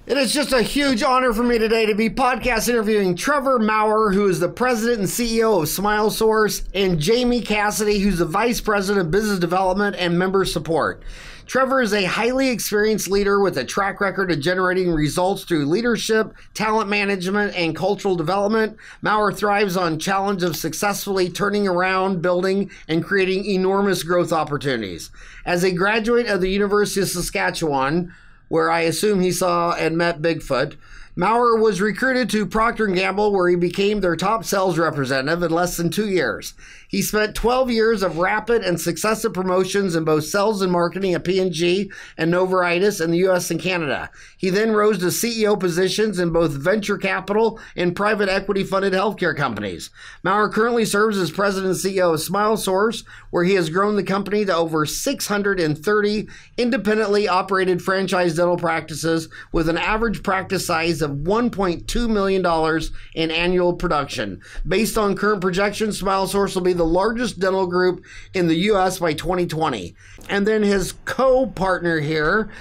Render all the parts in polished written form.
It is just a huge honor for me today to be podcast interviewing Trevor Maurer, who is the president and CEO of SmileSource, and Jamie Cassidy, who's the vice president of business development and member support. Trevor is a highly experienced leader with a track record of generating results through leadership, talent management, and cultural development. Maurer thrives on challenge of successfully turning around, building, and creating enormous growth opportunities. As a graduate of the University of Saskatchewan, where I assume he saw and met Bigfoot, Maurer was recruited to Procter Gamble, where he became their top sales representative in less than 2 years. He spent 12 years of rapid and successive promotions in both sales and marketing at P&G and Novartis in the U.S. and Canada. He then rose to CEO positions in both venture capital and private equity-funded healthcare companies. Maurer currently serves as president and CEO of SmileSource, where he has grown the company to over 630 independently operated franchise dental practices with an average practice size of $1.2 million in annual production. Based on current projections, SmileSource will be the largest dental group in the U.S. by 2020. And then his co-partner here,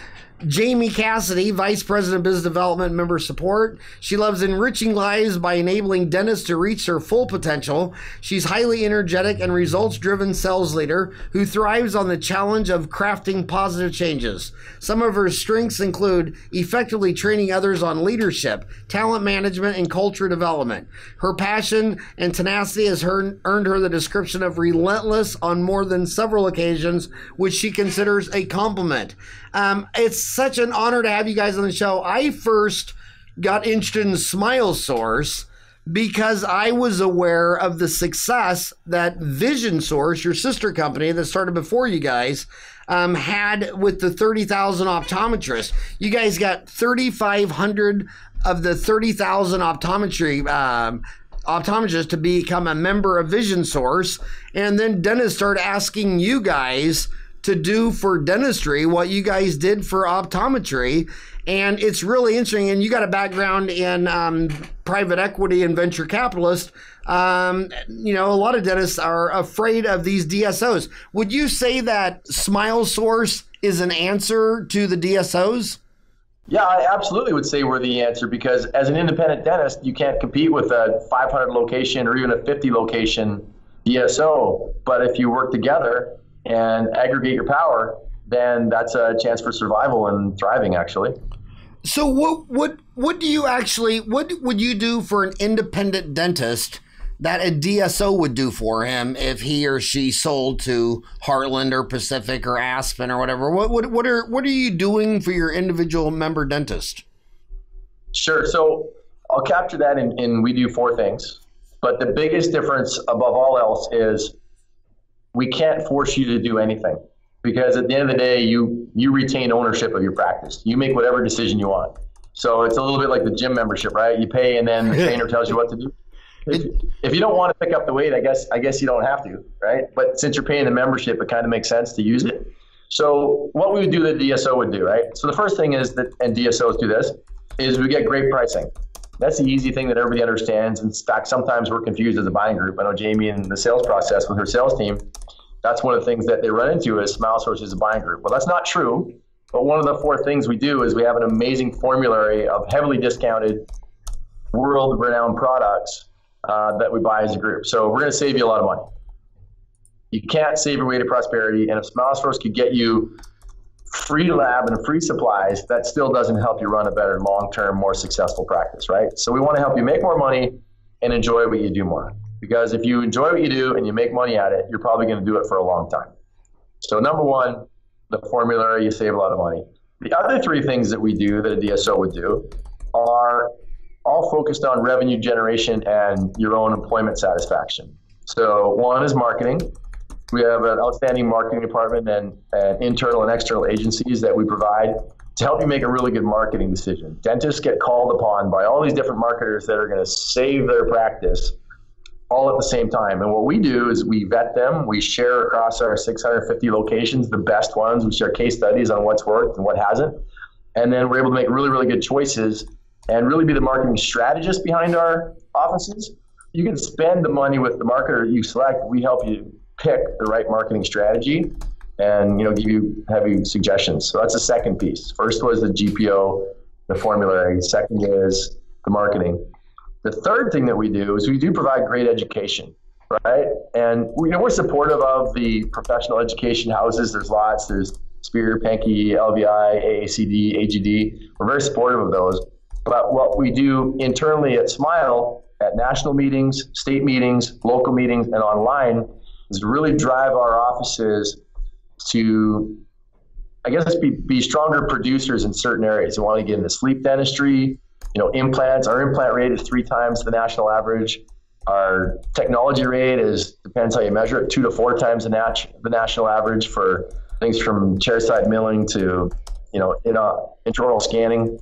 Jamie Cassidy, Vice President of Business Development and Member Support. She loves enriching lives by enabling dentists to reach their full potential. She's highly energetic and results-driven sales leader who thrives on the challenge of crafting positive changes. Some of her strengths include effectively training others on leadership, talent management, and culture development. Her passion and tenacity has earned her the description of relentless on more than several occasions, which she considers a compliment. It's such an honor to have you guys on the show. I first got interested in SmileSource because I was aware of the success that Vision Source, your sister company that started before you guys, had with the 30,000 optometrists. You guys got 3,500 of the 30,000 optometrists to become a member of Vision Source, and then dentists started asking you guys to do for dentistry what you guys did for optometry. And it's really interesting. And you got a background in private equity and venture capitalist. You know, a lot of dentists are afraid of these DSOs. Would you say that SmileSource is an answer to the DSOs? Yeah, I absolutely would say we're the answer, because as an independent dentist, you can't compete with a 500 location or even a 50 location DSO. But if you work together and aggregate your power, then that's a chance for survival and thriving, actually. So what would you do for an independent dentist that a DSO would do for him if he or she sold to Heartland or Pacific or Aspen or whatever? What are you doing for your individual member dentist? Sure. So I'll capture that in we do four things. But the biggest difference above all else is we can't force you to do anything, because at the end of the day, you retain ownership of your practice. You make whatever decision you want. So it's a little bit like the gym membership, right? You pay and then the trainer tells you what to do. If you don't want to pick up the weight, I guess you don't have to, right? But since you're paying the membership, it kind of makes sense to use it. So what we would do, the DSO would do, right? So the first thing is that, and DSOs do this, is we get great pricing. That's the easy thing that everybody understands. In fact, sometimes we're confused as a buying group. I know Jamie in the sales process with her sales team, that's one of the things that they run into is SmileSource is a buying group. Well, that's not true. But one of the four things we do is we have an amazing formulary of heavily discounted, world-renowned products that we buy as a group. So we're going to save you a lot of money. You can't save your way to prosperity. And if SmileSource could get you free lab and free supplies, that still doesn't help you run a better long-term, more successful practice, right? So we want to help you make more money and enjoy what you do more. Because if you enjoy what you do and you make money at it, you're probably going to do it for a long time. So number one, the formula, you save a lot of money. The other three things that we do that a DSO would do are all focused on revenue generation and your own employment satisfaction. So one is marketing. We have an outstanding marketing department and internal and external agencies that we provide to help you make a really good marketing decision. Dentists get called upon by all these different marketers that are going to save their practice all at the same time. And what we do is we vet them. We share across our 650 locations, the best ones. We share case studies on what's worked and what hasn't. And then we're able to make really, really good choices and really be the marketing strategist behind our offices. You can spend the money with the marketer you select. We help you pick the right marketing strategy and, have you suggestions. So that's the second piece. First was the GPO the formulary. Second is the marketing. The third thing that we do is we do provide great education, right? And we're supportive of the professional education houses. There's lots. There's Spear, Pankey, LVI, AACD, AGD. We're very supportive of those. But what we do internally at Smile, at national meetings, state meetings, local meetings, and online, is really drive our offices to, I guess, be stronger producers in certain areas. We want to get into sleep dentistry, implants. Our implant rate is 3 times the national average. Our technology rate depends how you measure it, 2 to 4 times the national average for things from chairside milling to, intraoral scanning.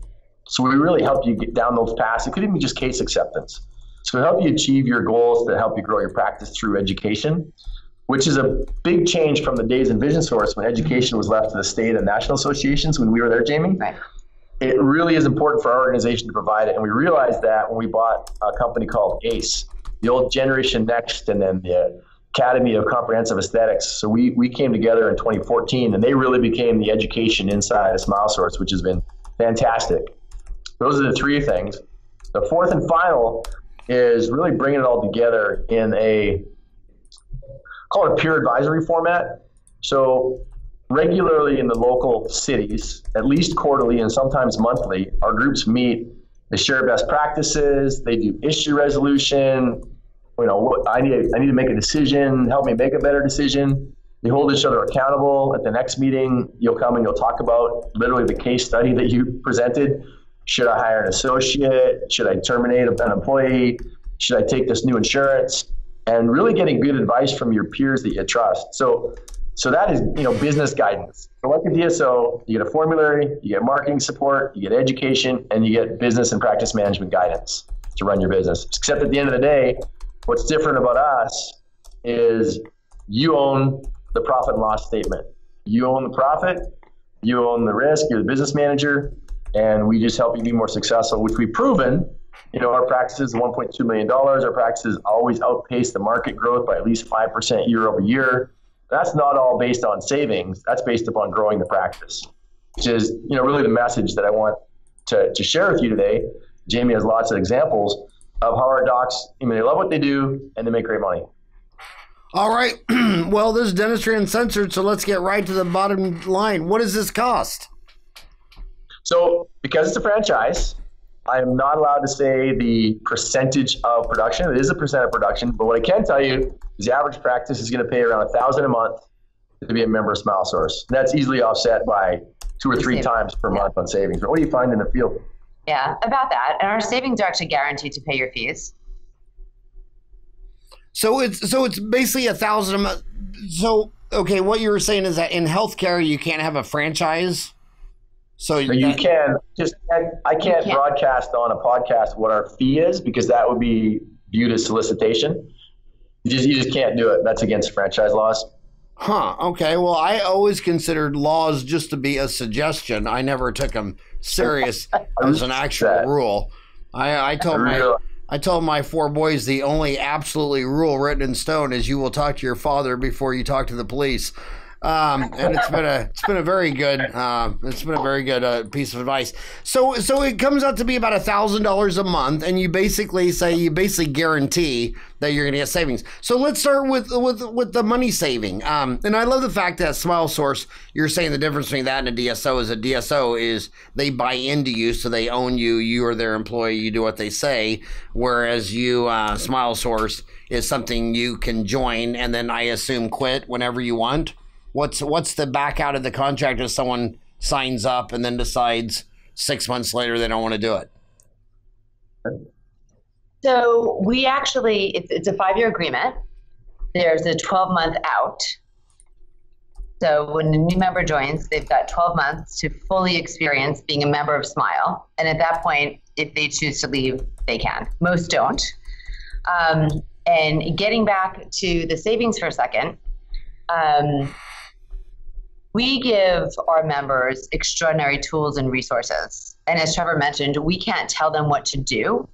So we really help you get down those paths. It could even be just case acceptance. So we help you achieve your goals that help you grow your practice through education, which is a big change from the days in Vision Source when education was left to the state and national associations when we were there, Jamie. Right. It really is important for our organization to provide it. And we realized that when we bought a company called ACE, the old Generation Next, and then the Academy of Comprehensive Aesthetics. So we came together in 2014, and they really became the education inside of SmileSource, which has been fantastic. Those are the 3 things. The fourth and final is really bringing it all together in call it a peer advisory format. So regularly in the local cities, at least quarterly and sometimes monthly, our groups meet. They share best practices. They do issue resolution. I need to make a decision. Help me make a better decision. They hold each other accountable. At the next meeting, you'll come and you'll talk about literally the case study that you presented. Should I hire an associate? Should I terminate an employee? Should I take this new insurance? And really getting good advice from your peers that you trust. So that is, business guidance. So like a DSO, you get a formulary, you get marketing support, you get education, and you get business and practice management guidance to run your business. Except at the end of the day, what's different about us is you own the profit and loss statement. You own the profit, you own the risk, you're the business manager, and we just help you be more successful, which we've proven. Our practices are $1.2 million. Our practices always outpace the market growth by at least 5% year over year. That's not all based on savings. That's based upon growing the practice, which is, really the message that I want to share with you today. Jamie has lots of examples of how our docs, they love what they do and they make great money. All right. Well, this is Dentistry Uncensored, so let's get right to the bottom line. What does this cost? So because it's a franchise, I am not allowed to say the percentage of production. It is a percent of production, but what I can tell you is the average practice is going to pay around $1,000 a month to be a member of SmileSource. That's easily offset by 2 or 3 times per month on savings. But what do you find in the field? Yeah, about that. And our savings are actually guaranteed to pay your fees. So it's basically $1,000 a month. So, okay, what you were saying is that in healthcare, you can't have a franchise. So you can just, I can't broadcast on a podcast what our fee is because that would be viewed as solicitation. You just can't do it. That's against franchise laws. Huh. Okay. Well, I always considered laws just to be a suggestion. I never took them serious as an actual rule. I told my 4 boys the only absolutely rule written in stone is you will talk to your father before you talk to the police. And it's been a very good piece of advice. So it comes out to be about $1,000 a month, and you basically guarantee that you're going to get savings. So let's start with the money saving. And I love the fact that SmileSource, you're saying the difference between that and a DSO is a DSO is they buy into you, so they own you. You are their employee. You do what they say. Whereas you, SmileSource, is something you can join and then I assume quit whenever you want. What's the back out of the contract if someone signs up and then decides 6 months later they don't want to do it? So we actually, it's a 5-year agreement. There's a 12-month out. So when a new member joins, they've got 12 months to fully experience being a member of Smile. And at that point, if they choose to leave, they can. Most don't. And getting back to the savings for a second, we give our members extraordinary tools and resources. And as Trevor mentioned, we can't tell them what to do,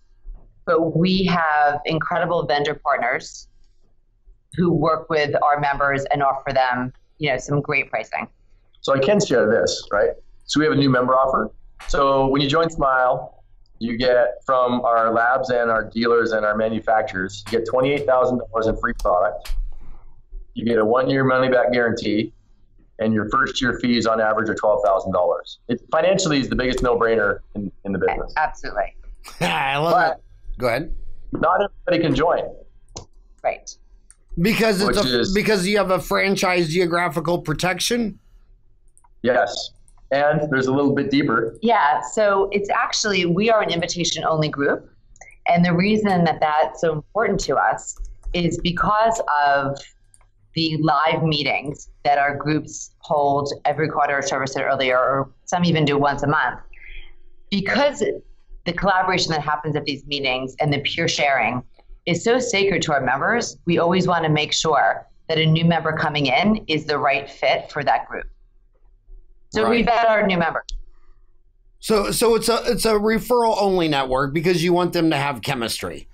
but we have incredible vendor partners who work with our members and offer them, some great pricing. So I can share this, right? So we have a new member offer. So when you join Smile, you get from our labs and our dealers and our manufacturers, you get $28,000 in free product. You get a 1-year money-back guarantee, and your first-year fees on average are $12,000. It financially is the biggest no-brainer in the business. Absolutely. I love it. Go ahead. Not everybody can join. Right. Because because you have a franchise geographical protection? Yes. And there's a little bit deeper. Yeah. So it's actually, we are an invitation only group. And the reason that that's so important to us is because of the live meetings that our groups hold every quarter, as Trevor said earlier, or some even do once a month. Because the collaboration that happens at these meetings and the peer sharing is so sacred to our members, we always want to make sure that a new member coming in is the right fit for that group. So we vet our new members. So it's a referral only network because you want them to have chemistry.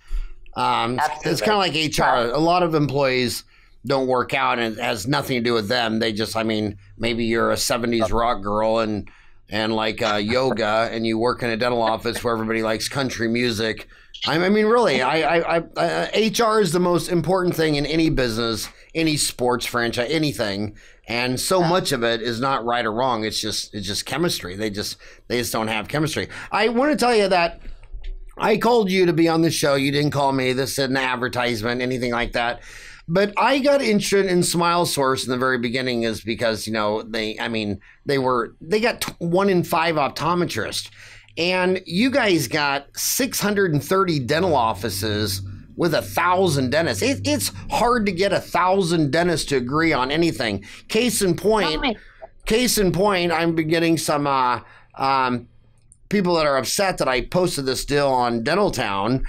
It's kind of like HR. A lot of employees don't work out, and it has nothing to do with them. They just, I mean, maybe you're a 70s rock girl and like yoga, and you work in a dental office where everybody likes country music. I mean, really, HR is the most important thing in any business, any sports franchise, anything. And so much of it is not right or wrong. It's just chemistry. They just don't have chemistry. I want to tell you that I called you to be on the show. You didn't call me. This isn't an advertisement, anything like that. But I got interested in SmileSource in the very beginning is because, you know, they got 1 in 5 optometrists, and you guys got 630 dental offices with 1,000 dentists. It's hard to get 1,000 dentists to agree on anything. Case in point, I'm getting some people that are upset that I posted this deal on Dentaltown.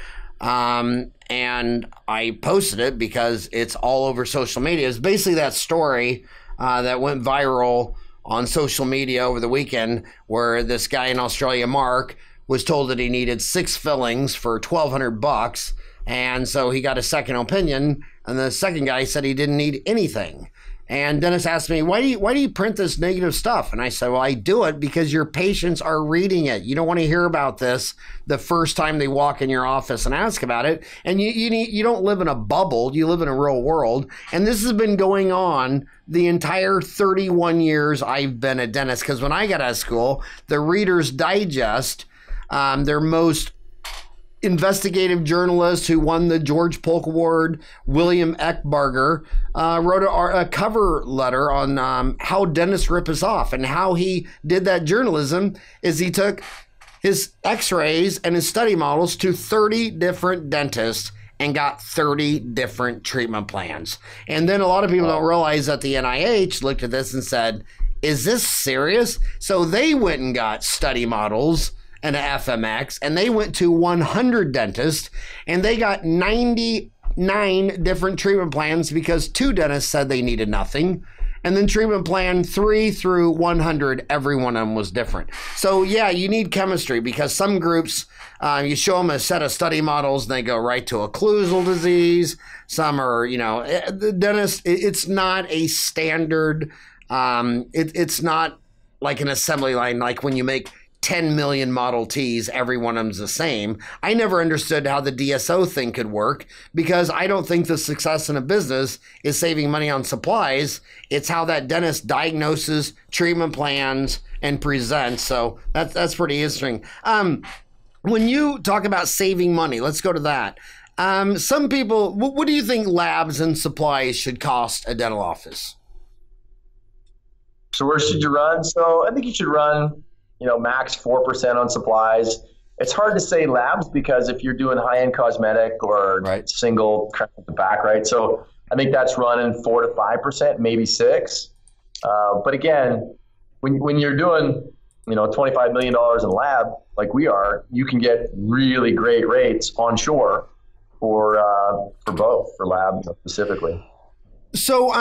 And I posted it because it's all over social media. It's basically that story that went viral on social media over the weekend where this guy in Australia, Mark, was told that he needed 6 fillings for $1,200. And so he got a second opinion, and the second guy said he didn't need anything. And Dennis asked me, why do you print this negative stuff? And I said, well, I do it because your patients are reading it. You don't want to hear about this the first time they walk in your office and ask about it. And you don't live in a bubble. You live in a real world. And this has been going on the entire 31 years I've been a dentist. Because when I got out of school, the Reader's Digest, their most investigative journalist who won the George Polk Award, William Eckbarger, wrote a cover letter on how dentists rip us off. And how he did that journalism is he took his x-rays and his study models to 30 different dentists and got 30 different treatment plans. And then a lot of people don't realize that the NIH looked at this and said, is this serious? So they went and got study models and a FMX, and they went to 100 dentists, and they got 99 different treatment plans because 2 dentists said they needed nothing. And then treatment plan 3 through 100, every one of them was different. So yeah, you need chemistry because some groups, you show them a set of study models and they go right to occlusal disease. Some are, you know, the dentist, it's not a standard, it's not like an assembly line, like when you make 10 million Model Ts, every one of them's the same. I never understood how the DSO thing could work because I don't think the success in a business is saving money on supplies. It's how that dentist diagnoses, treatment plans, and presents. So that's pretty interesting. When you talk about saving money, let's go to that. Some people, what do you think labs and supplies should cost a dental office? So where should you run? So I think you should run, max 4% on supplies. It's hard to say labs because if you're doing high-end cosmetic or single crown at the back, right? So I think that's running 4 to 5%, maybe 6. But again, when you're doing, $25 million in lab like we are, you can get really great rates onshore for both, for lab specifically. So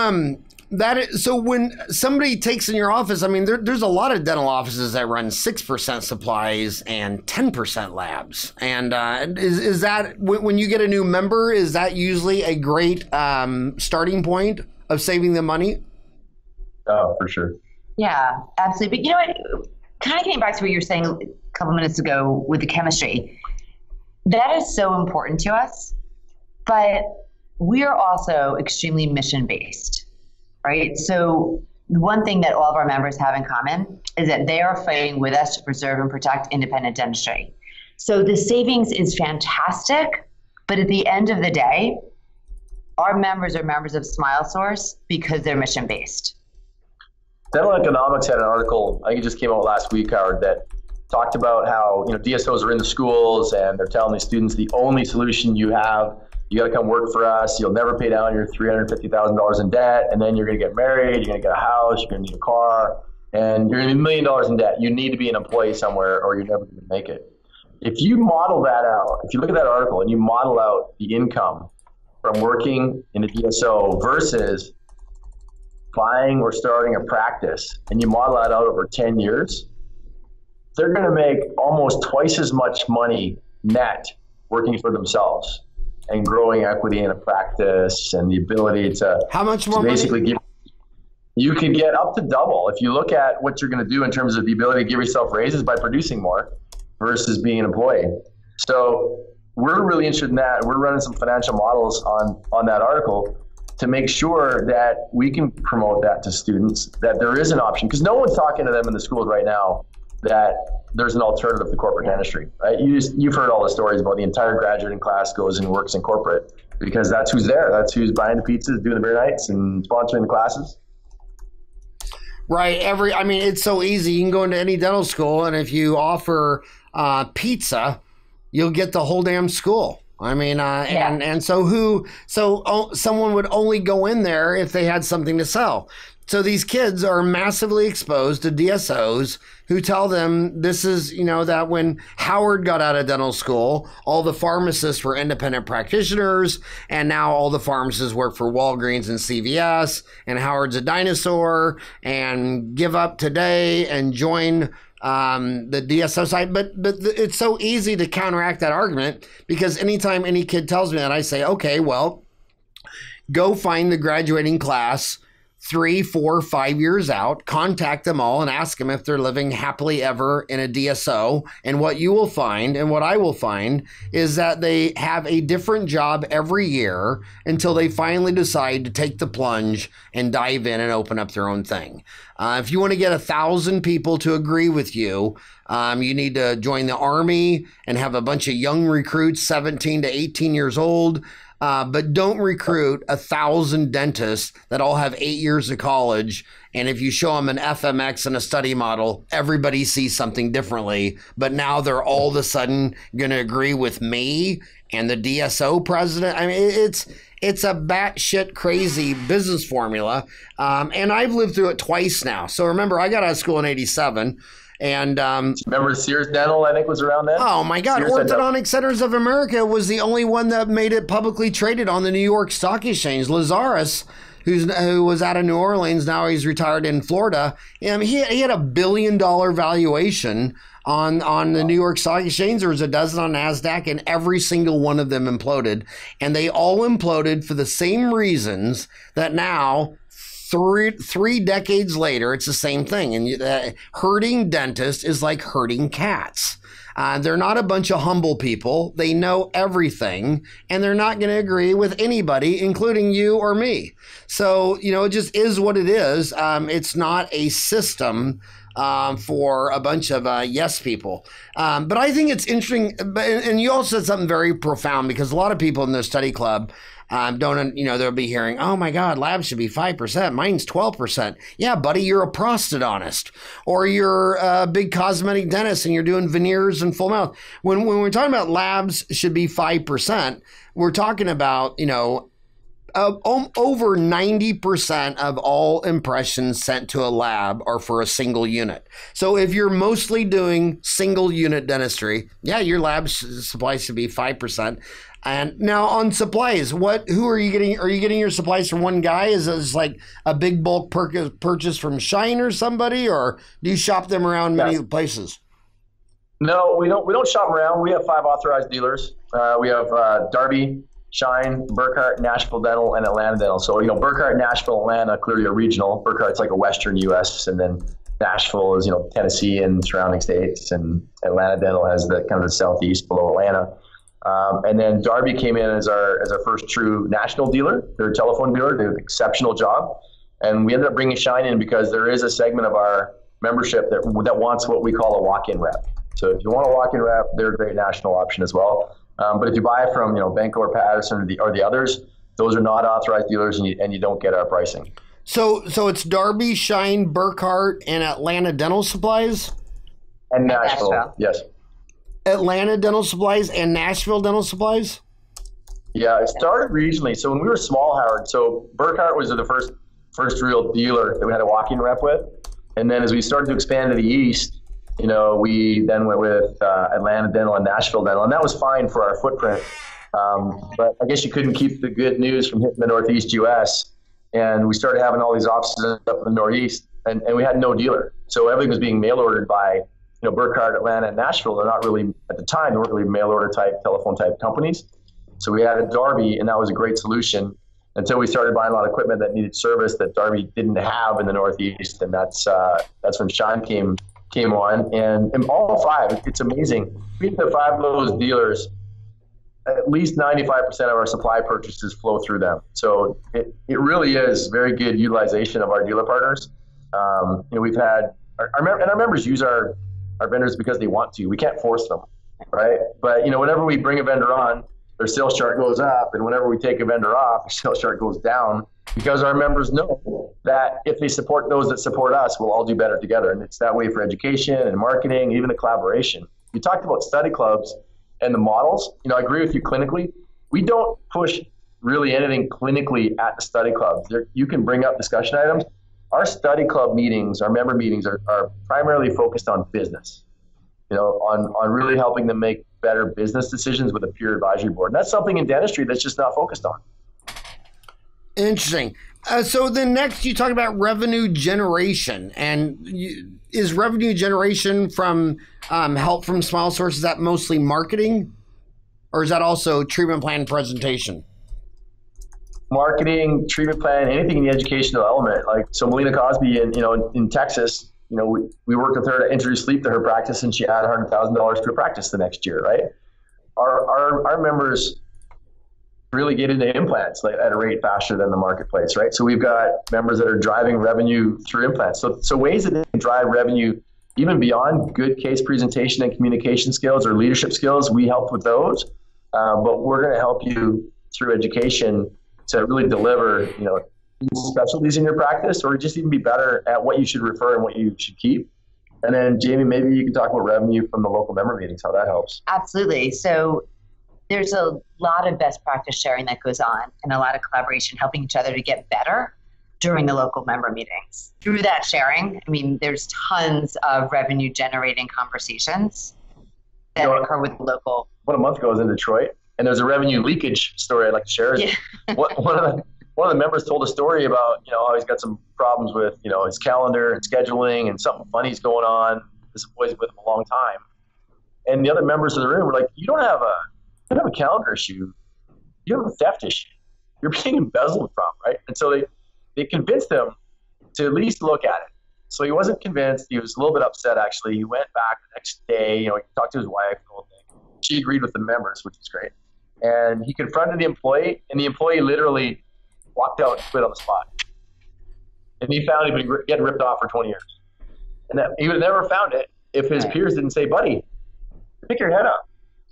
so when somebody takes in your office, I mean, there's a lot of dental offices that run 6% supplies and 10% labs. And is that when you get a new member, is that usually a great starting point of saving them money? Oh, for sure. Yeah, absolutely. But you know what? kind of getting back to what you were saying a couple minutes ago with the chemistry, that is so important to us, but we are also extremely mission-based, right? So the one thing that all of our members have in common is that they are fighting with us to preserve and protect independent dentistry. So the savings is fantastic, but at the end of the day, our members are members of SmileSource because they're mission-based. Dental Economics had an article, I think it just came out last week, Howard, that talked about how DSOs are in the schools and they're telling the students the only solution you have, you got to come work for us. You'll never pay down your $350,000 in debt, and then you're going to get married, you're going to get a house, you're going to need a car, and you're going to need $1 million in debt. You need to be an employee somewhere or you're never going to make it. If you model that out, if you look at that article and you model out the income from working in a DSO versus buying or starting a practice, and you model that out over 10 years, they're going to make almost twice as much money net working for themselves and growing equity in a practice and the ability to how much more basically money? You can get up to double if you look at what you're going to do in terms of the ability to give yourself raises by producing more versus being an employee. So we're really interested in that. We're running some financial models on that article to make sure that we can promote that to students, that there is an option, because no one's talking to them in the schools right now that there's an alternative to corporate dentistry, right? You've heard all the stories about the entire graduating class goes and works in corporate because that's who's there. That's who's buying the pizzas, doing the beer nights, and sponsoring the classes. Right. It's so easy. You can go into any dental school, and if you offer pizza, you'll get the whole damn school. And so someone would only go in there if they had something to sell. So these kids are massively exposed to DSOs who tell them this is, that when Howard got out of dental school, all the pharmacists were independent practitioners, and now all the pharmacists work for Walgreens and CVS, and Howard's a dinosaur, and give up today and join the DSO side. But it's so easy to counteract that argument, because anytime any kid tells me that, I say, okay, well, go find the graduating class 3, 4, 5 years out, contact them all and ask them if they're living happily ever in a DSO. And what you will find, and what I will find, is that they have a different job every year until they finally decide to take the plunge and dive in and open up their own thing. If you want to get 1,000 people to agree with you, you need to join the Army and have a bunch of young recruits, 17 to 18 years old. But don't recruit 1,000 dentists that all have 8 years of college. And if you show them an FMX and a study model, everybody sees something differently. But now they're all of a sudden going to agree with me and the DSO president. It's a batshit crazy business formula. And I've lived through it twice now. So remember, I got out of school in 87. And remember Sears Dental, I think, was around then? Oh my God. Orthodontic Centers of America was the only one that made it publicly traded on the New York Stock Exchange. Lazarus, who was out of New Orleans, now he's retired in Florida. He had $1 billion valuation on the New York Stock Exchange. There was a dozen on NASDAQ, and every single one of them imploded. And they all imploded for the same reasons that now, three decades later, it's the same thing. And herding dentists is like herding cats. They're not a bunch of humble people. They know everything, and they're not going to agree with anybody, including you or me. So, it just is what it is. It's not a system for a bunch of yes people. But I think it's interesting. And you also said something very profound, because a lot of people in the study club they'll be hearing, oh my God, labs should be 5%. Mine's 12%. Yeah, buddy, you're a prosthodontist, or you're a big cosmetic dentist and you're doing veneers and full mouth. When we're talking about labs should be 5%, we're talking about, over 90% of all impressions sent to a lab are for a single unit. So if you're mostly doing single unit dentistry, yeah, your lab supplies should be 5%. And now on supplies, who are you getting? Are you getting your supplies from one guy? Is this like a big bulk purchase from Shine or somebody, or do you shop them around many places? No, we don't shop around. We have 5 authorized dealers. We have Darby, Shine, Burkhart, Nashville Dental, and Atlanta Dental. So, Burkhart, Nashville, Atlanta, clearly a regional. Burkhart's like a Western U.S., and then Nashville is, Tennessee and surrounding states, and Atlanta Dental has the kind of the southeast below Atlanta. And then Darby came in as our first true national dealer. They're a telephone dealer. They did an exceptional job. And we ended up bringing Shine in because there is a segment of our membership that wants what we call a walk-in rep. So if you want a walk-in rep, they're a great national option as well. But if you buy from Benco or Patterson or the others, those are not authorized dealers, and you don't get our pricing. So it's Darby, Shine, Burkhart, and Atlanta Dental Supplies? And Nashville, yes. Atlanta Dental Supplies and Nashville Dental Supplies? Yeah, it started regionally. So when we were small, Howard, so Burkhart was the first real dealer that we had a walk-in rep with. And then as we started to expand to the east, we then went with Atlanta Dental and Nashville Dental, and that was fine for our footprint. But I guess you couldn't keep the good news from hitting the Northeast U.S., and we started having all these offices up in the Northeast, and we had no dealer. So everything was being mail ordered by, Burkhart, Atlanta, and Nashville. They're not really, at the time, they weren't really mail order type, telephone type companies. So we added Darby, and that was a great solution until we started buying a lot of equipment that needed service that Darby didn't have in the Northeast. And that's when Shine came on. And all five, it's amazing. We have 5 of those dealers. At least 95% of our supply purchases flow through them. So it really is very good utilization of our dealer partners. We've had our members use our vendors because they want to. We can't force them, right? But whenever we bring a vendor on, their sales chart goes up, and whenever we take a vendor off, their sales chart goes down, because our members know that if they support those that support us, we'll all do better together. And it's that way for education and marketing, even the collaboration. You talked about study clubs and the models. I agree with you clinically. We don't push really anything clinically at the study clubs. You can bring up discussion items. Our study club meetings, our member meetings are primarily focused on business, on really helping them make better business decisions with a peer advisory board. And that's something in dentistry that's just not focused on. Interesting. So then next you talk about revenue generation. And is revenue generation from help from Smile Source, is that mostly marketing? Or is that also treatment plan presentation? Marketing, treatment plan, anything in the educational element. Like, so Melina Cosby in Texas, we worked with her to introduce sleep to her practice, and she added $100,000 to her practice the next year, right? Our members really get into implants at a rate faster than the marketplace, right? So we've got members that are driving revenue through implants. So ways that they can drive revenue even beyond good case presentation and communication skills or leadership skills, we help with those. But we're going to help you through education to really deliver, specialties in your practice, or just even be better at what you should refer and what you should keep. And then Jamie, maybe you can talk about revenue from the local member meetings, how that helps. Absolutely. So there's a lot of best practice sharing that goes on, and a lot of collaboration, helping each other to get better during the local member meetings. Through that sharing, there's tons of revenue generating conversations that occur with the local. About a month ago, I was in Detroit, and there's a revenue leakage story I'd like to share. Yeah. One of the members told a story about, how he's got some problems with, his calendar and scheduling, and something funny's going on. This boy's with him a long time. And the other members of the room were like, you don't have a calendar issue. You have a theft issue. You're being embezzled from, right? And so they convinced him to at least look at it. So he wasn't convinced. He was a little bit upset, actually. He went back the next day, he talked to his wife, the whole thing. She agreed with the members, which is great. And he confronted the employee, and the employee literally walked out and quit on the spot. And he found he'd been getting ripped off for 20 years. And that he would have never found it if his peers didn't say, buddy, pick your head up,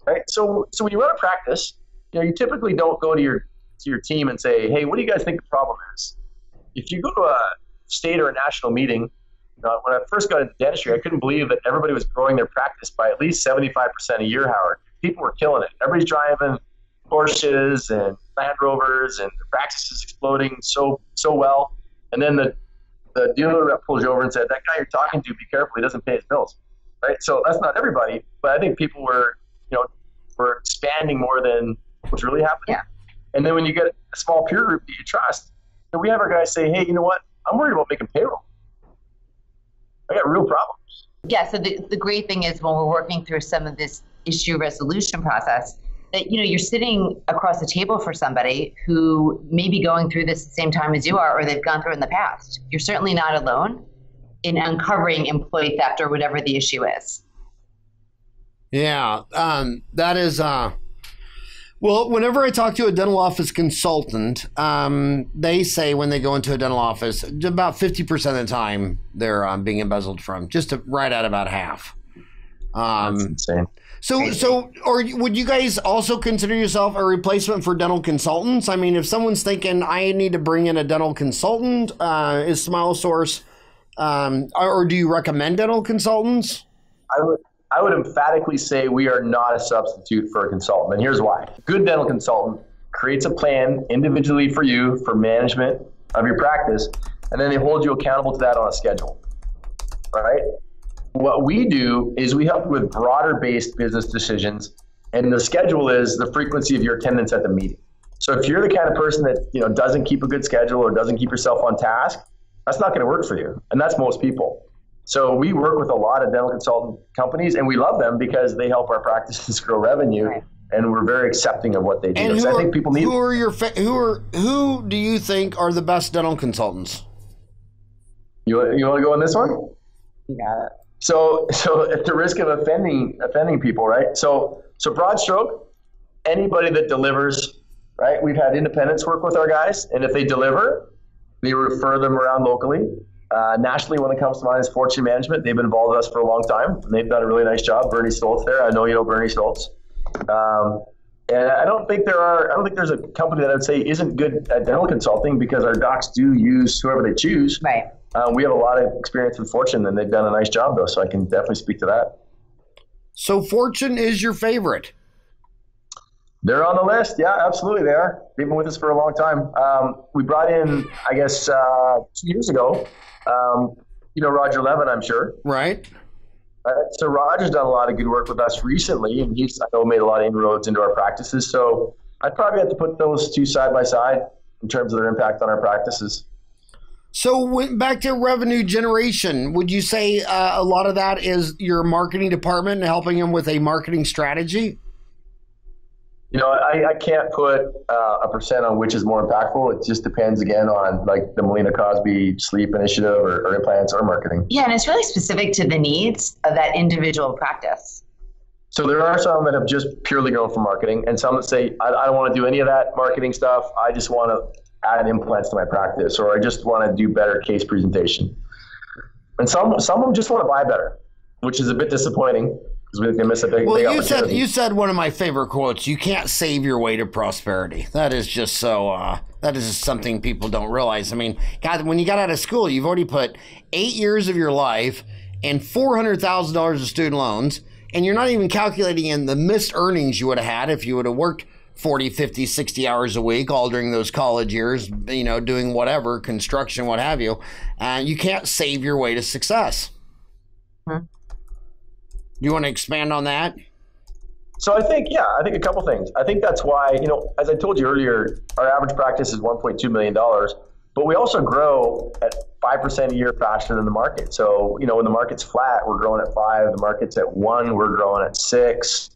right? So when you run a practice, you typically don't go to your team and say, hey, what do you guys think the problem is? If you go to a state or a national meeting, when I first got into dentistry, I couldn't believe that everybody was growing their practice by at least 75% a year, Howard. People were killing it. Everybody's driving Porsches and Land Rovers, and the practice is exploding so well. And then the dealer rep pulls you over and said, that guy you're talking to, be careful, he doesn't pay his bills, right? So that's not everybody, but I think people were expanding more than what's really happening. Yeah. And then when you get a small peer group that you trust, we have our guys say, hey, you know what? I'm worried about making payroll. I got real problems. Yeah, so the great thing is when we're working through some of this issue resolution process, that you're sitting across the table for somebody who may be going through this at the same time as you are, or they've gone through it in the past. You're certainly not alone. in uncovering employee theft or whatever the issue is. Yeah, that is, well, whenever I talk to a dental office consultant, they say when they go into a dental office, about 50% of the time they're being embezzled from, right at about half. That's insane. So, or would you guys also consider yourself a replacement for dental consultants? I mean, if someone's thinking, I need to bring in a dental consultant, is SmileSource, or do you recommend dental consultants? I would emphatically say we are not a substitute for a consultant, and here's why. A good dental consultant creates a plan individually for you for management of your practice, and then they hold you accountable to that on a schedule, right? What we do is we help with broader-based business decisions, and the schedule is the frequency of your attendance at the meeting. So if you're the kind of person that doesn't keep a good schedule or doesn't keep yourself on task, that's not going to work for you, and that's most people. So we work with a lot of dental consultant companies, and we love them because they help our practices grow revenue, right. And we're very accepting of what they do. And I think people need. Who do you think are the best dental consultants? You want to go on this one? You got it. So at the risk of offending people, right? So broad stroke, anybody that delivers, right? We've had independents work with our guys, and if they deliver, they refer them around locally. Nationally, when it comes to mine, is Fortune Management. They've been involved with us for a long time, and they've done a really nice job. Bernie Stoltz there. I know you know Bernie Stoltz. And I don't think there's a company that I would say isn't good at dental consulting, because our docs do use whoever they choose. Right. We have a lot of experience with Fortune, and they've done a nice job, though, so I can definitely speak to that. So Fortune is your favorite? They're on the list. Yeah, absolutely they are. They've been with us for a long time. We brought in, I guess, 2 years ago, Roger Levin, I'm sure. Right. So Roger's done a lot of good work with us recently, and he's, I know, made a lot of inroads into our practices. So I'd probably have to put those two side by side in terms of their impact on our practices. So back to revenue generation, would you say a lot of that is your marketing department and helping them with a marketing strategy? I can't put a percent on which is more impactful. It just depends, again, on like the Melina Cosby sleep initiative or implants or marketing. Yeah, and it's really specific to the needs of that individual practice. So there are some that have just purely grown from marketing, and some that say, I don't want to do any of that marketing stuff. I just want to add implants to my practice, or I just want to do better case presentation. And some of them just want to buy better, which is a bit disappointing. They miss a big opportunity. You said one of my favorite quotes. You can't save your way to prosperity. That is just so. That is just something people don't realize. I mean, God, when you got out of school, you've already put 8 years of your life and $400,000 of student loans, and you're not even calculating in the missed earnings you would have had if you would have worked 40, 50, 60 hours a week all during those college years. Doing whatever, construction, what have you. You can't save your way to success. Hmm. You want to expand on that? So I think a couple things. I think that's why, as I told you earlier, our average practice is $1.2 million, but we also grow at 5% a year faster than the market. So, when the market's flat, we're growing at 5, the market's at 1, we're growing at 6.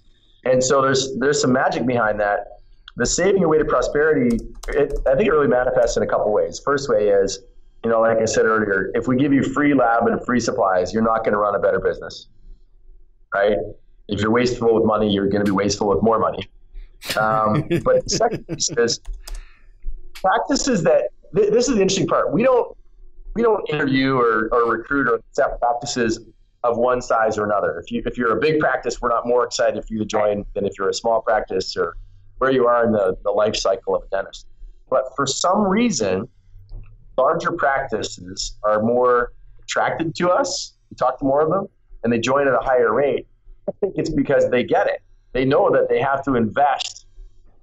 And so there's some magic behind that. The saving your way to prosperity, I think it really manifests in a couple ways. First way is, like I said earlier, if we give you free lab and free supplies, you're not going to run a better business. Right? If you're wasteful with money, you're going to be wasteful with more money. But the second piece is practices that this is the interesting part. We don't interview or recruit or accept practices of one size or another. If you're a big practice, we're not more excited for you to join than if you're a small practice or where you are in the life cycle of a dentist. But for some reason, larger practices are more attracted to us. We talk to more of them, and they join at a higher rate. I think it's because they get it. They know that they have to invest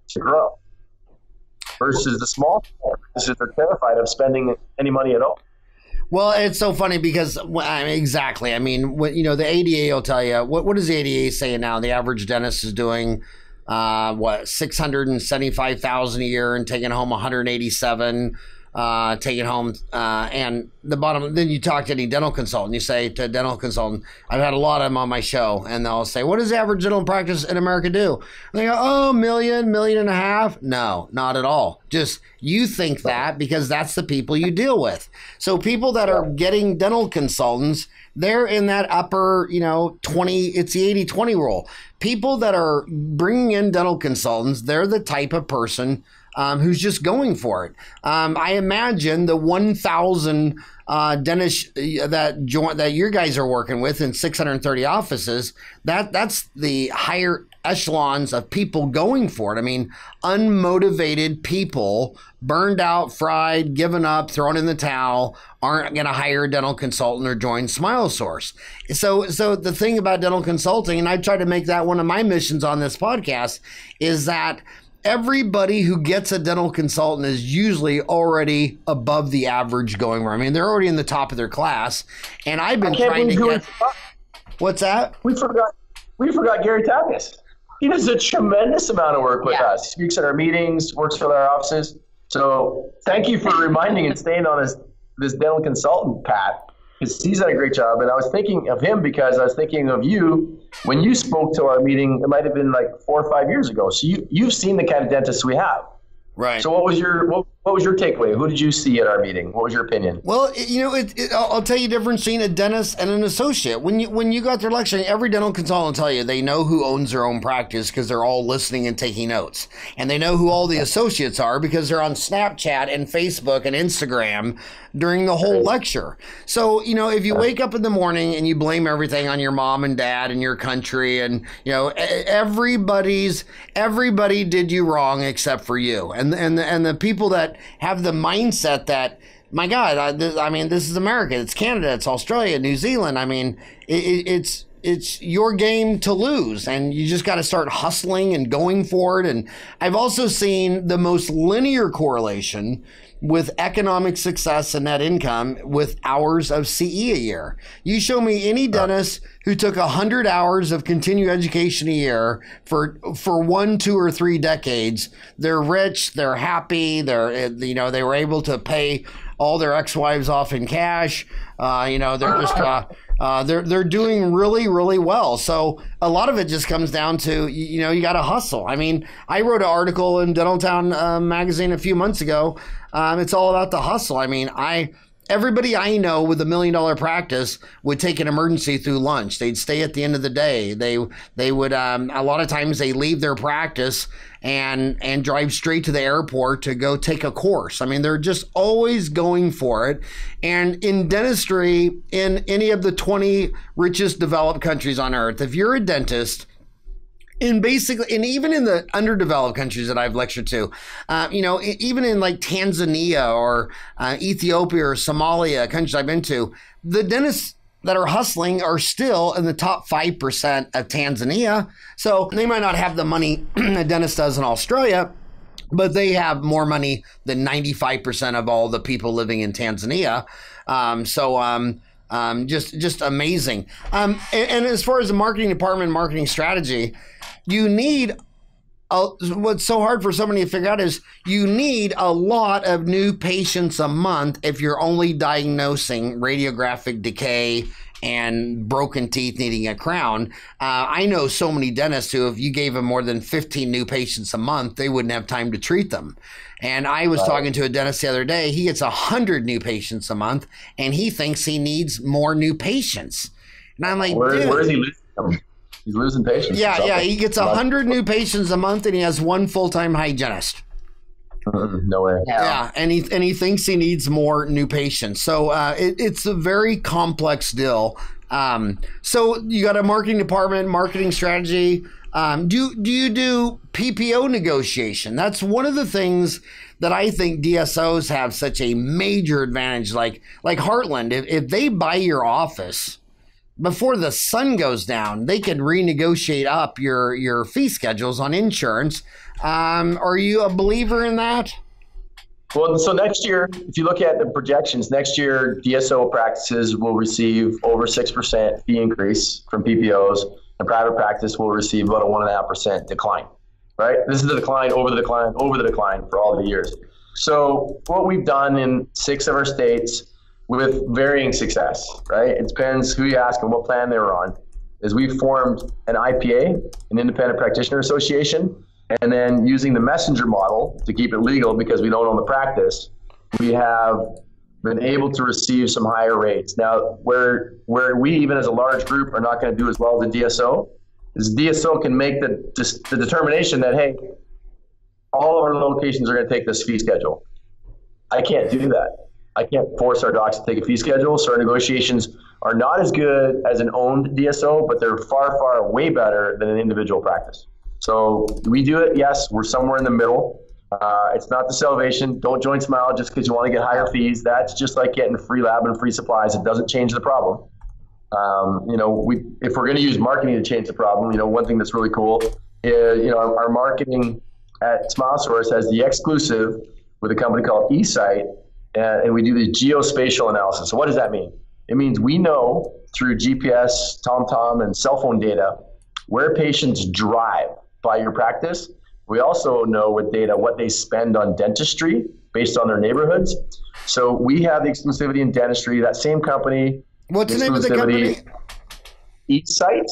to grow. Versus the small practices are terrified of spending any money at all. Well, it's so funny because exactly. I mean, the ADA will tell you what does the ADA say now? The average dentist is doing $675,000 a year and taking home 187. take it home. And then you talk to any dental consultant. You say to a dental consultant, I've had a lot of them on my show, and they'll say, what does the average dental practice in America do? And they go, oh, $1.5 million. No, not at all. Just you think that because that's the people you deal with. So people that are getting dental consultants, they're in that upper, 20, it's the 80-20 rule. People that are bringing in dental consultants, they're the type of person who's just going for it. I imagine the 1,000 dentists that your guys are working with in 630 offices, that's the higher echelons of people going for it. I mean, unmotivated people, burned out, fried, given up, thrown in the towel, aren't going to hire a dental consultant or join SmileSource. So the thing about dental consulting, and I try to make that one of my missions on this podcast, is that everybody who gets a dental consultant is usually already above the average going where. I mean, they're already in the top of their class. And I've been trying to get. What's that? We forgot Gary Takas. He does a tremendous amount of work with us. He speaks at our meetings, works with our offices. So thank you for reminding and staying on this dental consultant path, because he's done a great job. And I was thinking of him because I was thinking of you when you spoke to our meeting. It might have been like 4 or 5 years ago. So you've seen the kind of dentists we have. Right. So what was your takeaway? Who did you see at our meeting? What was your opinion? Well, I'll tell you the difference between a dentist and an associate. When you got their lecturing, every dental consultant will tell you they know who owns their own practice because they're all listening and taking notes. And they know who all the associates are because they're on Snapchat and Facebook and Instagram during the whole lecture. So, if you wake up in the morning and you blame everything on your mom and dad and your country and, everybody did you wrong except for you. And the people that have the mindset that, my God, this is America, it's Canada, it's Australia, New Zealand. I mean, it's your game to lose, and you just got to start hustling and going for it. And I've also seen the most linear correlation with economic success and net income with hours of CE a year. You show me any dentist who took 100 hours of continuing education a year for 1, 2, or 3 decades. They're rich, they're happy, they were able to pay all their ex-wives off in cash. They're just they're doing really, really well. So a lot of it just comes down to, you got to hustle. I mean, I wrote an article in Dental Town magazine a few months ago. It's all about the hustle. I mean, everybody I know with $1 million practice would take an emergency through lunch. They'd stay at the end of the day. They would, a lot of times they leave their practice and drive straight to the airport to go take a course. I mean, they're just always going for it. And in dentistry, in any of the 20 richest developed countries on earth, if you're a dentist, and even in the underdeveloped countries that I've lectured to, even in like Tanzania or Ethiopia or Somalia, countries I've been to, the dentists that are hustling are still in the top 5% of Tanzania. So they might not have the money a dentist does in Australia, but they have more money than 95% of all the people living in Tanzania. Just amazing. And as far as the marketing department, marketing strategy, you need what's so hard for somebody to figure out is you need a lot of new patients a month if you're only diagnosing radiographic decay and broken teeth needing a crown. I know so many dentists who, if you gave them more than 15 new patients a month, they wouldn't have time to treat them. And I was talking to a dentist the other day. He gets 100 new patients a month, and he thinks he needs more new patients. And I'm like, dude, where is he losing them? He's losing patients. Yeah. He gets 100 new patients a month, and he has 1 full-time hygienist. No way. Yeah, and he thinks he needs more new patients. So it's a very complex deal. So you got a marketing department, marketing strategy. Do you do PPO negotiation? That's one of the things that I think DSOs have such a major advantage. Like Heartland, if they buy your office before the sun goes down, they can renegotiate up your fee schedules on insurance. Are you a believer in that? Well, so next year, if you look at the projections, next year DSO practices will receive over 6% fee increase from PPOs, and private practice will receive about a 1.5% decline. Right? This is the decline over the decline over the decline for all the years. So what we've done in 6 of our states with varying success, right? It depends who you ask and what plan they were on, is we've formed an IPA, an Independent Practitioner Association, and then using the messenger model to keep it legal because we don't own the practice, we have been able to receive some higher rates. Now, where we, even as a large group, are not going to do as well as the DSO, is DSO can make the determination that, hey, all of our locations are going to take this fee schedule. I can't do that. I can't force our docs to take a fee schedule, so our negotiations are not as good as an owned DSO, but they're far, far way better than an individual practice. So we do it, yes, we're somewhere in the middle. It's not the salvation. Don't join Smile just because you want to get higher fees. That's just like getting free lab and free supplies. It doesn't change the problem. If we're going to use marketing to change the problem, one thing that's really cool is, our marketing at SmileSource has the exclusive with a company called eSight, and we do the geospatial analysis. So what does that mean? It means we know through GPS, TomTom, and cell phone data where patients drive by your practice. We also know with data what they spend on dentistry based on their neighborhoods. So we have the exclusivity in dentistry. That same company. What's the name of the company? eSight.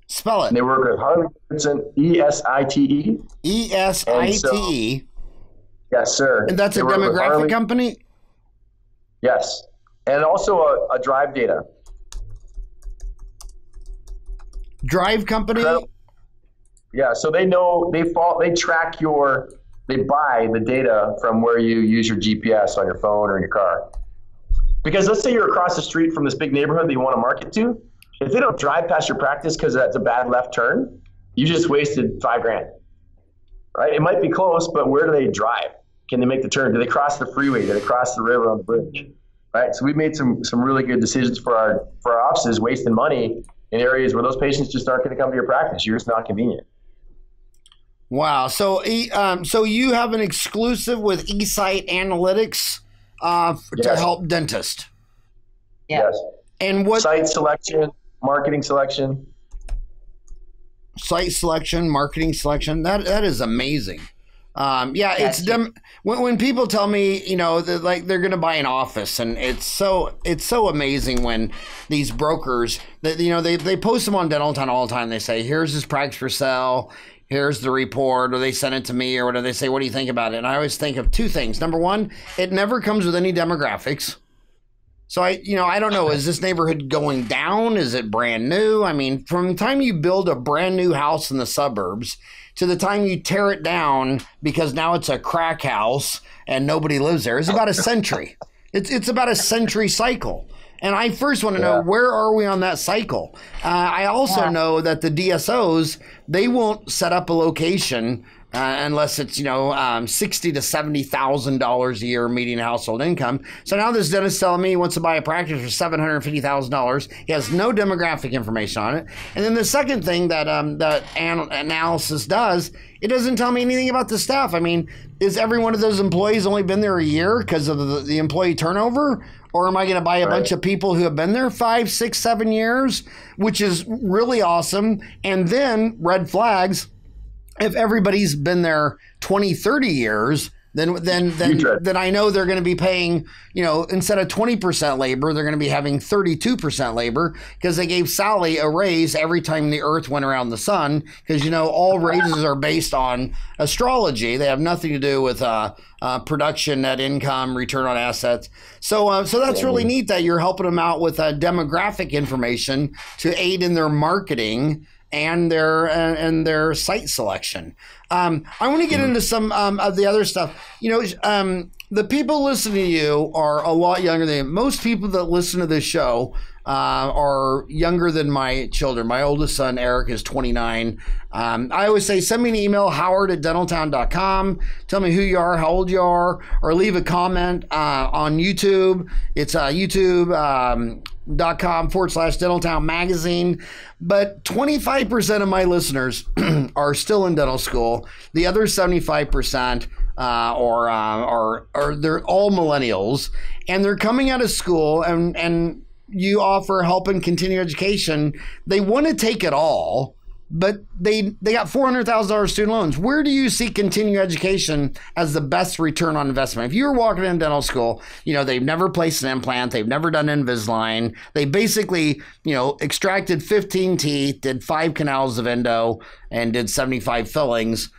Spell it. And they work with Harley Davidson, ESITE. ESITE. Yes, sir. And that's a demographic company? Yes. And also a drive data. Drive company? Incredible. Yeah, so they know, they track they buy the data from where you use your GPS on your phone or in your car. Because let's say you're across the street from this big neighborhood that you want to market to. If they don't drive past your practice because that's a bad left turn, you just wasted $5,000, right? It might be close, but where do they drive? Can they make the turn? Do they cross the freeway? Do they cross the river on the bridge? Right. So we've made some really good decisions for our offices, wasting money in areas where those patients just aren't going to come to your practice. You're just not convenient. Wow. So you have an exclusive with eSight Analytics to help dentists. Yeah. Yes. And what site selection, marketing selection? Site selection, marketing selection. That is amazing. It's when people tell me, that they're going to buy an office, and it's so amazing when these brokers that they post them on Dental Town all the time. They say, "Here's this practice for sale. Here's the report," or they send it to me, or whatever. They say, "What do you think about it?" And I always think of two things. Number one, it never comes with any demographics. So I don't know, is this neighborhood going down? Is it brand new? I mean, from the time you build a brand new house in the suburbs to the time you tear it down because now it's a crack house and nobody lives there is about a century. It's about a century cycle. And I first want to know, where are we on that cycle? I also know that the DSOs, they won't set up a location unless it's, $60,000 to $70,000 a year median household income. So now this dentist telling me he wants to buy a practice for $750,000. He has no demographic information on it. And then the second thing that analysis does, it doesn't tell me anything about the staff. I mean, is every one of those employees only been there a year because of the employee turnover? Or am I going to buy a bunch of people who have been there 5, 6, 7 years, which is really awesome? And then red flags. If everybody's been there 20, 30 years, then I know they're going to be paying, instead of 20% labor, they're going to be having 32% labor because they gave Sally a raise every time the earth went around the sun because, all raises are based on astrology. They have nothing to do with production, net income, return on assets. So that's really neat that you're helping them out with demographic information to aid in their marketing and their site selection. I want to get into some of the other stuff. The people listening to you are a lot younger than most people that listen to this show are younger than my children. My oldest son, Eric, is 29. I always say, send me an email, howard@dentaltown.com. Tell me who you are, how old you are, or leave a comment on YouTube. It's youtube.com/Dentaltown Magazine. But 25% of my listeners are still in dental school. The other 75% are they're all millennials, and they're coming out of school, and you offer help and continuing education. They want to take it all, but they got $400,000 student loans. Where do you see continuing education as the best return on investment? If you were walking in dental school, they've never placed an implant, they've never done Invisalign, they basically, extracted 15 teeth, did 5 canals of endo, and did 75 fillings.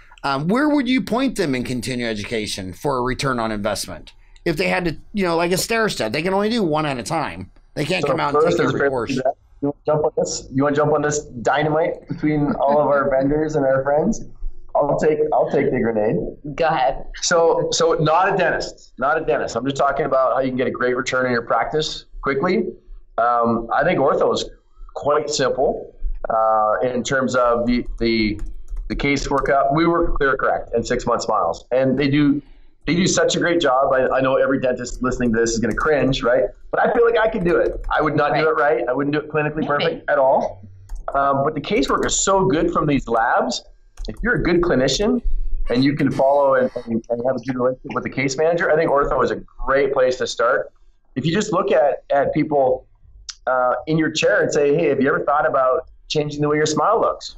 Where would you point them in continuing education for a return on investment? If they had to, like a stair step, they can only do one at a time. They can't come out and take every course. You want to jump on this? You want to jump on this dynamite between all of our vendors and our friends? I'll take the grenade. Go ahead. So not a dentist. I'm just talking about how you can get a great return in your practice quickly. I think ortho is quite simple in terms of the case workup. We work ClearCorrect and 6 Month Smiles, and they do such a great job. I know every dentist listening to this is going to cringe, right? But I feel like I could do it. I would not do it right. I wouldn't do it clinically perfect at all. But the casework is so good from these labs. If you're a good clinician and you can follow and have a good relationship with the case manager, I think ortho is a great place to start. If you just look at people in your chair and say, hey, have you ever thought about changing the way your smile looks?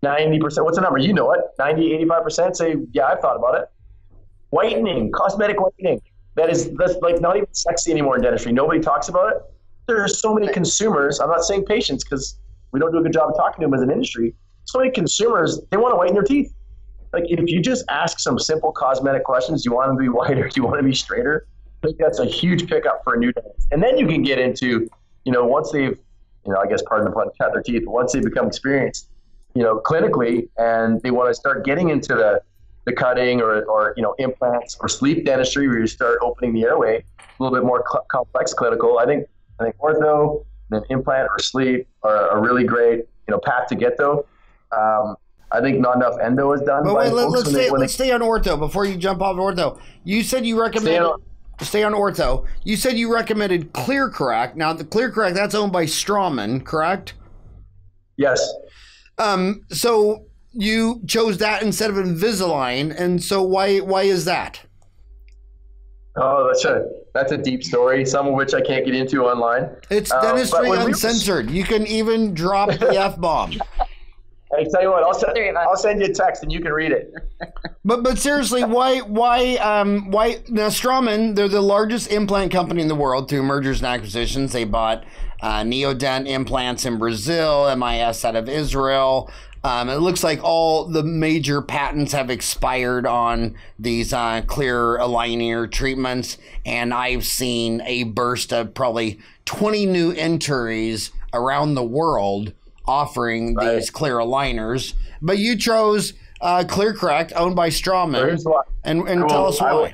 90%, what's the number? You know it. 90, 85% say, yeah, I've thought about it. Whitening, cosmetic whitening. That's like not even sexy anymore in dentistry. Nobody talks about it. There are so many consumers. I'm not saying patients because we don't do a good job of talking to them as an industry. So many consumers, they want to whiten their teeth. Like if you just ask some simple cosmetic questions, do you want them to be whiter? Do you want to be straighter? I think that's a huge pickup for a new dentist. And then you can get into, once they've, I guess pardon the pun, cut their teeth, but once they become experienced, clinically, and they want to start getting into the cutting or implants or sleep dentistry where you start opening the airway, a little bit more complex clinical. I think ortho, then implant or sleep are a really great path to get though. I think not enough endo is done. But wait, let's stay on ortho before you jump off ortho. You said you recommended stay on ortho. You said you recommended ClearCorrect. Now the ClearCorrect, that's owned by Straumann, correct? Yes. So you chose that instead of Invisalign, and so why is that? Oh, that's a deep story, some of which I can't get into online. It's Dentistry Uncensored. You can even drop the F-bomb. Hey, tell you what, I'll send you a text and you can read it. But seriously, why now Straumann, they're the largest implant company in the world through mergers and acquisitions. They bought Neodent implants in Brazil, MIS out of Israel. It looks like all the major patents have expired on these clear aligner treatments, and I've seen a burst of probably 20 new entries around the world offering these clear aligners. But you chose ClearCorrect, owned by Straumann, and tell us why.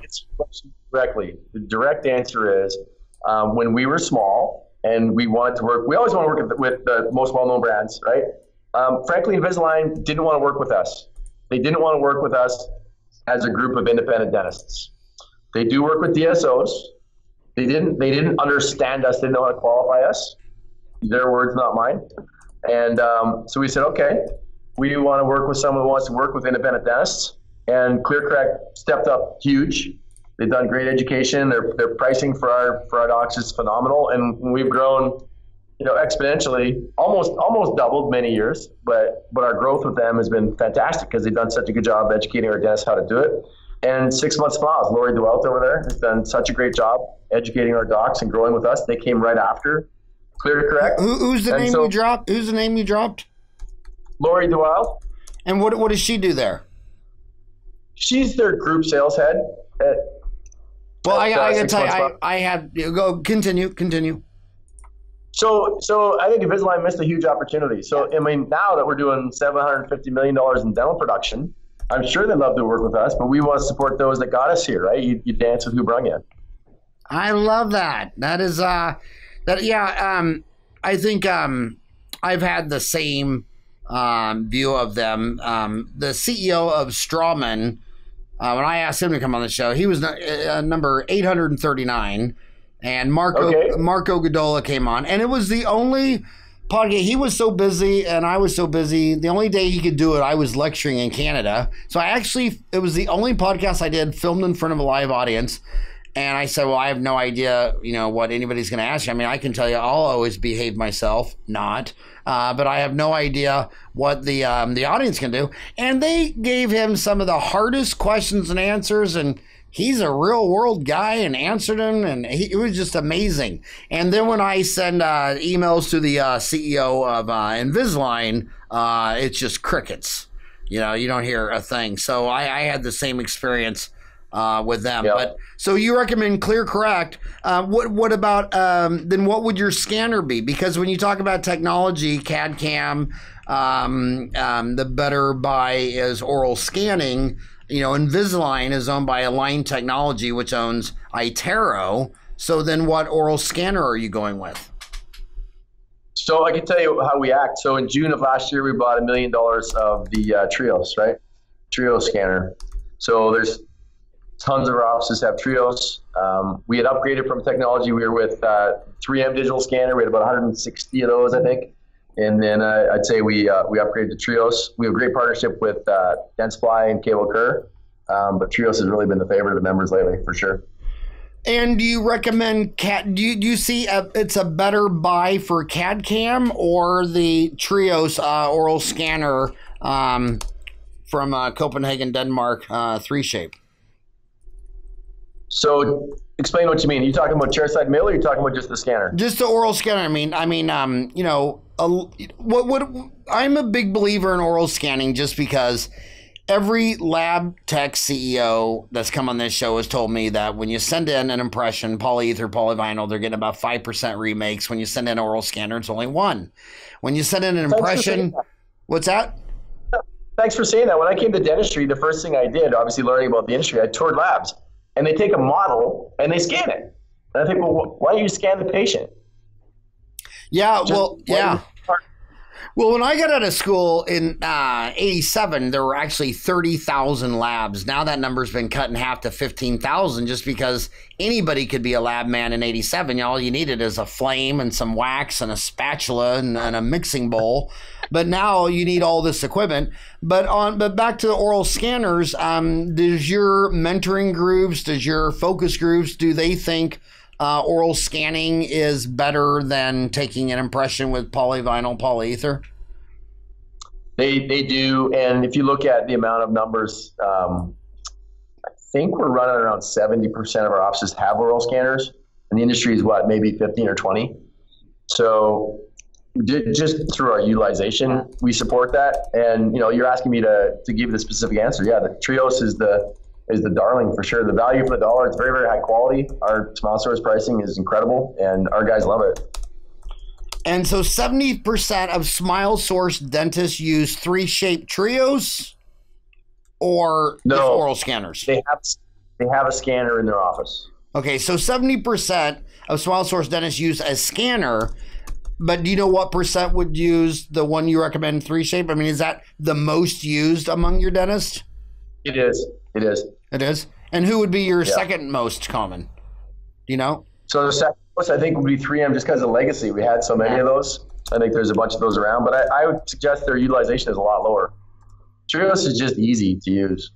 Directly. The direct answer is when we were small and we wanted to work, we always want to work with the most well-known brands, right? Frankly, Invisalign didn't want to work with us. They didn't want to work with us as a group of independent dentists. They do work with DSOs. They didn't understand us, didn't know how to qualify us. Their words, not mine. And so we said, okay, we want to work with someone who wants to work with independent dentists. And ClearCorrect stepped up huge. They've done great education. Their pricing for our docs is phenomenal, and we've grown, exponentially, almost doubled many years. But our growth with them has been fantastic because they've done such a good job educating our dentists how to do it. And 6 Month Smiles, Lori DeWelt over there has done such a great job educating our docs and growing with us. They came right after ClearCorrect. Who's the name you dropped? Who's the name you dropped? Lori DeWelt. And what does she do there? She's their group sales head. I gotta tell you, I had go continue. So I think Invisalign missed a huge opportunity. So I mean, now that we're doing $750 million in dental production, I'm sure they'd love to work with us, but we want to support those that got us here, right? You dance with who brung you. I love that. That is I think I've had the same view of them. The CEO of Straumann, when I asked him to come on the show, he was number 839, and Marco Godola came on, and it was the only podcast. He was so busy, and I was so busy. The only day he could do it, I was lecturing in Canada. So it was the only podcast I did filmed in front of a live audience. And I said, well, I have no idea, what anybody's going to ask you. I mean, I can tell you I'll always behave myself, not. But I have no idea what the audience can do. And they gave him some of the hardest questions and answers, and he's a real world guy and answered them, and it was just amazing. And then when I send emails to the CEO of Invisalign, it's just crickets. You don't hear a thing. So I had the same experience with them. Yep. But so you recommend ClearCorrect. What about then? What would your scanner be? Because when you talk about technology, CAD/CAM, the better buy is oral scanning. Invisalign is owned by Align Technology, which owns iTero. So then, what oral scanner are you going with? So I can tell you how we act. So in June of last year, we bought $1 million of the Trios, right? Trios scanner. So there's tons of our offices have Trios. We had upgraded from technology. We were with 3M digital scanner. We had about 160 of those, I think. And then I'd say we upgraded to Trios. We have a great partnership with Dentsply and Cable Kerr, but Trios has really been the favorite of the members lately, for sure. And do you recommend do you see it's a better buy for CAD/CAM or the Trios oral scanner from Copenhagen, Denmark, 3Shape? So explain what you mean. Are you talking about chairside mill, or are you talking about just the scanner? Just the oral scanner. I'm a big believer in oral scanning just because every lab tech CEO that's come on this show has told me that when you send in an impression, polyether, polyvinyl, they're getting about 5% remakes. When you send in an oral scanner, it's only 1%. When you send in an impression, what's that? Thanks for saying that. When I came to dentistry, the first thing I did, obviously learning about the industry, I toured labs, and they take a model and they scan it. And I think, well, why don't you scan the patient? Yeah, Well, when I got out of school in 87, there were actually 30,000 labs. Now that number's been cut in half to 15,000 just because anybody could be a lab man in 87. All you needed is a flame and some wax and a spatula and a mixing bowl. But now you need all this equipment. But back to the oral scanners, does your mentoring groups, does your focus groups, do they think oral scanning is better than taking an impression with polyvinyl polyether? They do, and if you look at the amount of numbers, I think we're running around 70% of our offices have oral scanners, and the industry is maybe 15 or 20. So just through our utilization, we support that. And you're asking me to give you the specific answer. Yeah, the Trios is the darling for sure. The value for the dollar, it's very, very high quality. Our SmileSource pricing is incredible, and our guys love it. And so 70% of SmileSource dentists use 3Shape Trios or oral scanners? They have a scanner in their office. Okay, so 70% of SmileSource dentists use a scanner, but do you know what percent would use the one you recommend, 3Shape? I mean, is that the most used among your dentists? It is. It is? And who would be your second most common? Do you know? So the second most, I think, would be 3M just because of legacy. We had so many of those. I think there's a bunch of those around, but I would suggest their utilization is a lot lower. Trios is just easy to use.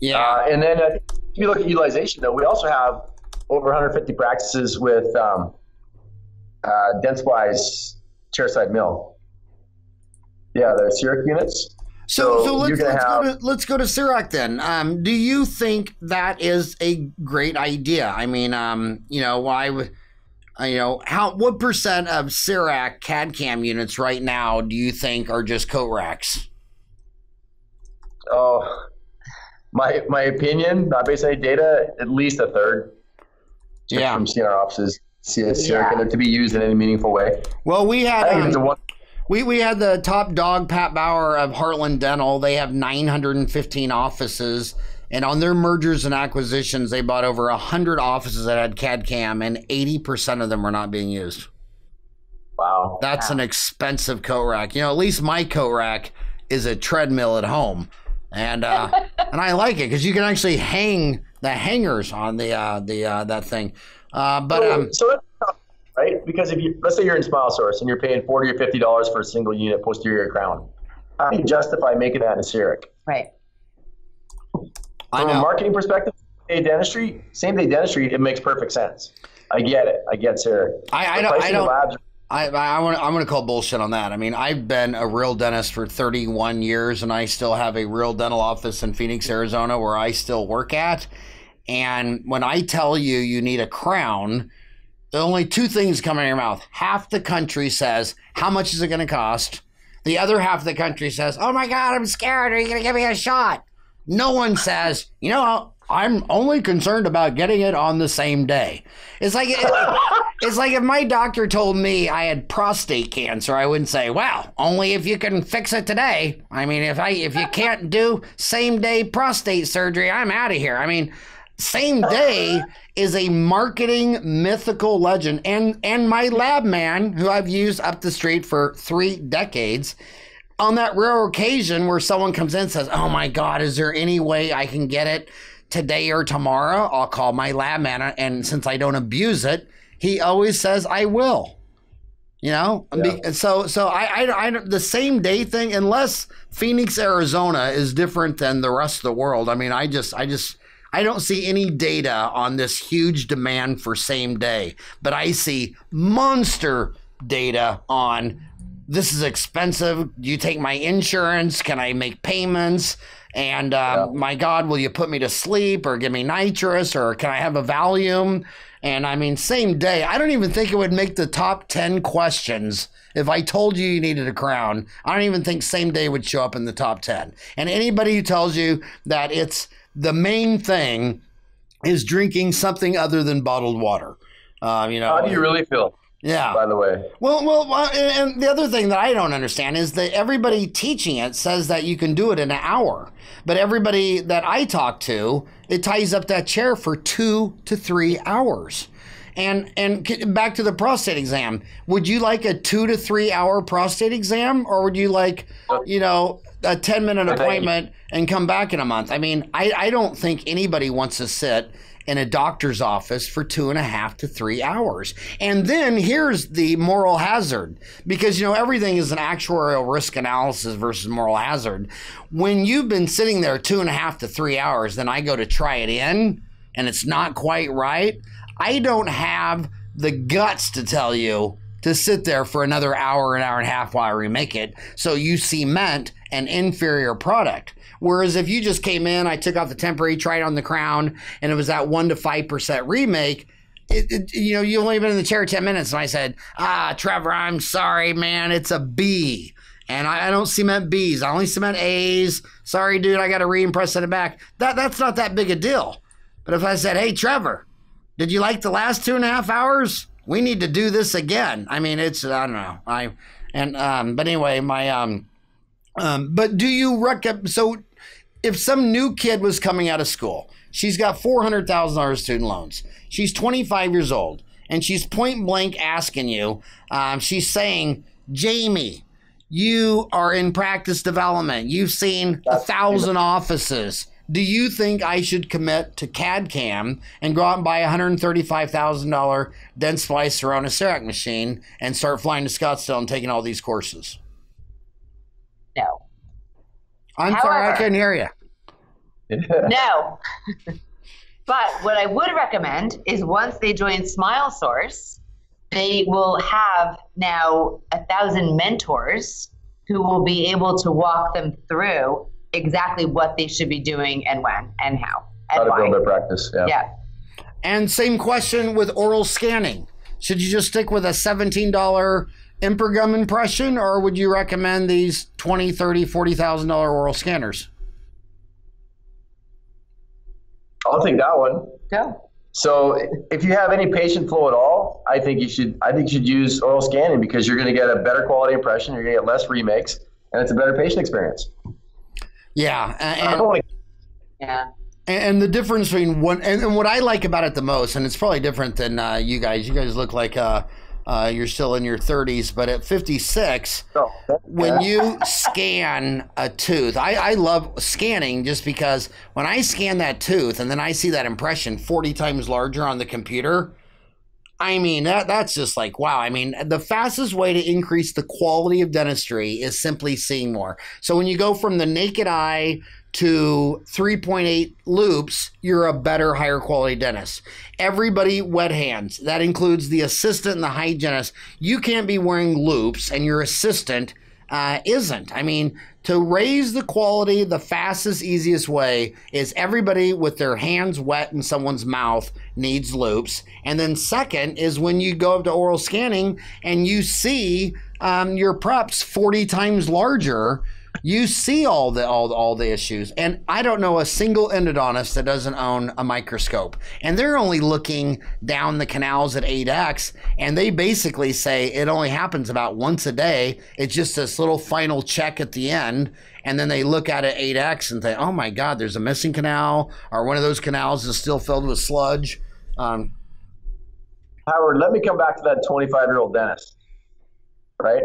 Yeah. And then if you look at utilization, though, we also have over 150 practices with Dentsply's chairside mill. Yeah, the CIRC units. So let's go to CIRC then. Do you think that is a great idea? I mean, what percent of CIRC CAD/CAM units right now do you think are just coat racks? Oh, my opinion, not based on any data, at least a third. Just from seeing our offices, see a CIRC and to be used in any meaningful way. Well, we had. We had the top dog, Pat Bauer of Heartland Dental. They have 915 offices, and on their mergers and acquisitions, they bought over 100 offices that had CAD/CAM, and 80% of them were not being used. Wow. That's an expensive coat rack. At least my coat rack is a treadmill at home, and and I like it because you can actually hang the hangers on that thing. Right? Because let's say you're in SmileSource and you're paying $40 or $50 for a single unit posterior crown, how do you justify making that in a CIRC? Right. From a marketing perspective, dentistry, it makes perfect sense. I get it. I get Sarah. I'm going to call bullshit on that. I mean, I've been a real dentist for 31 years, and I still have a real dental office in Phoenix, Arizona, where I still work at. And when I tell you you need a crown, there are only two things come in your mouth. Half the country says, how much is it going to cost? The other half of the country says, oh my God, I'm scared. Are you going to give me a shot? No one says, I'm only concerned about getting it on the same day. It's like if my doctor told me I had prostate cancer, I wouldn't say, well, only if you can fix it today. I mean, if you can't do same day prostate surgery, I'm out of here. I mean, same day is a marketing mythical legend. And my lab man, who I've used up the street for 3 decades, on that rare occasion where someone comes in and says, oh my God, is there any way I can get it today or tomorrow? I'll call my lab man, and since I don't abuse it, he always says I will. So I the same day thing, unless Phoenix, Arizona is different than the rest of the world. I mean, I don't see any data on this huge demand for same day, but I see monster data on this is expensive. Do you take my insurance? Can I make payments? And my God, will you put me to sleep or give me nitrous, or can I have a Valium? And I mean, same day. I don't even think it would make the top 10 questions if I told you needed a crown. I don't even think same day would show up in the top 10. And anybody who tells you that it's the main thing is drinking something other than bottled water. How do you really feel? Yeah. By the way. Well, and the other thing that I don't understand is that everybody teaching it says that you can do it in an hour. But everybody that I talk to, it ties up that chair for 2 to 3 hours. And back to the prostate exam, would you like a 2 to 3 hour prostate exam, or would you like, a 10-minute appointment and come back in a month? I mean, I don't think anybody wants to sit in a doctor's office for 2.5 to 3 hours. And then here's the moral hazard, because, everything is an actuarial risk analysis versus moral hazard. When you've been sitting there 2.5 to 3 hours, then I go to try it in and it's not quite right. I don't have the guts to tell you to sit there for another hour, an hour and a half while I remake it. So you cement an inferior product. Whereas if you just came in, I took off the temporary, tried on the crown, and it was that 1 to 5% remake, you only been in the chair 10 minutes. And I said, Trevor, I'm sorry, man, it's a B. And I don't cement Bs. I only cement As. Sorry, dude, I got to re-impress in the back. That's not that big a deal. But if I said, hey, Trevor, did you like the last 2.5 hours? We need to do this again. I mean, it's, I don't know. But anyway, but do you recommend, so if some new kid was coming out of school, she's got $400,000 student loans, she's 25 years old, and she's point blank asking you, she's saying, Jamie, you are in practice development. You've seen 1,000 offices. Do you think I should commit to CAD/CAM and go out and buy a $135,000 Dentsply Sirona CEREC machine and start flying to Scottsdale and taking all these courses? No. I'm sorry, I couldn't hear you. No. But what I would recommend is once they join SmileSource, they will have now 1,000 mentors who will be able to walk them through exactly what they should be doing and when and how. And how to build their practice. Yeah. And same question with oral scanning. Should you just stick with a $17 Impergum impression, or would you recommend these $20,000, $30,000, $40,000 oral scanners? I'll take that one. Yeah. So if you have any patient flow at all, I think you should use oral scanning, because you're going to get a better quality impression, you're going to get less remakes, and it's a better patient experience. Yeah. Yeah. And the difference between one and what I like about it the most, and it's probably different than you guys. You guys look like you're still in your 30s, but at 56, when you scan a tooth, I love scanning just because when I scan that tooth and then I see that impression 40 times larger on the computer, I mean, that's just like, wow. I mean, the fastest way to increase the quality of dentistry is simply seeing more. So when you go from the naked eye to 3.8 loops, you're a better, higher quality dentist. Everybody wet hands. That includes the assistant and the hygienist. You can't be wearing loops and your assistant isn't. I mean, to raise the quality, the fastest, easiest way is everybody with their hands wet in someone's mouth needs loops. And then second is when you go up to oral scanning and you see your preps 40 times larger, you see all the issues. And I don't know a single endodontist that doesn't own a microscope. And they're only looking down the canals at 8x, and they basically say it only happens about once a day. It's just this little final check at the end, and then they look at it 8x and think, oh my God, there's a missing canal, or one of those canals is still filled with sludge. Howard, let me come back to that 25-year-old dentist, right?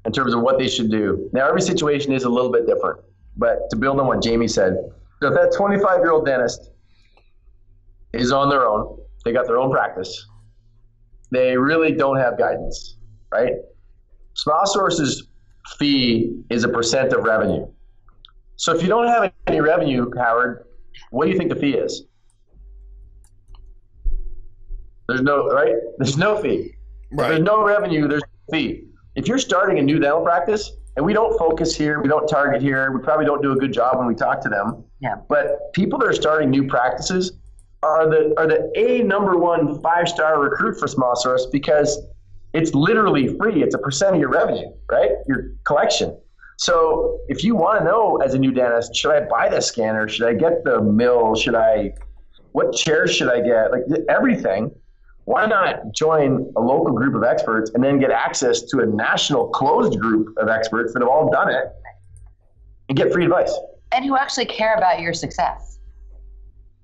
In terms of what they should do. Now, every situation is a little bit different, but to build on what Jamie said, so if that 25-year-old dentist is on their own, they got their own practice, they really don't have guidance, right? SmileSource's fee is a percent of revenue. So if you don't have any revenue, Howard, what do you think the fee is? There's no, right? There's no fee. Right. If there's no revenue, there's no fee. If you're starting a new dental practice, and we don't focus here, we don't target here, we probably don't do a good job when we talk to them. Yeah. But people that are starting new practices are the number one 5-star recruit for SmileSource because it's literally free. It's a percent of your revenue, right? Your collection. So if you want to know as a new dentist, should I buy the scanner? Should I get the mill? What chairs should I get? Like everything. Why not join a local group of experts and then get access to a national closed group of experts that have all done it and get free advice? And who actually care about your success.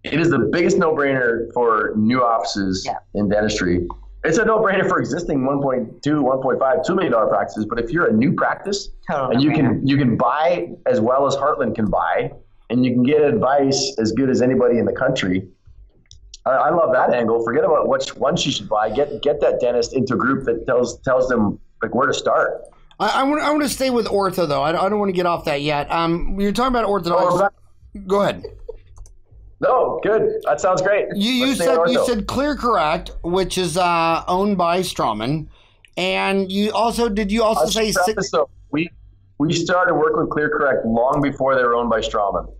It is the biggest no-brainer for new offices in dentistry. It's a no-brainer for existing $1.2, $1.5, $2 million practices, but if you're a new practice and you can buy as well as Heartland can buy, and you can get advice as good as anybody in the country, I love that angle. Forget about which ones you should buy. Get that dentist into a group that tells them like where to start. I want to stay with ortho though. I don't want to get off that yet. You're talking about orthodontics. Go ahead. No, good. That sounds great. You said Clear Correct, which is owned by Straumann, and did you also say six? So we started working with Clear Correct long before they were owned by Straumann.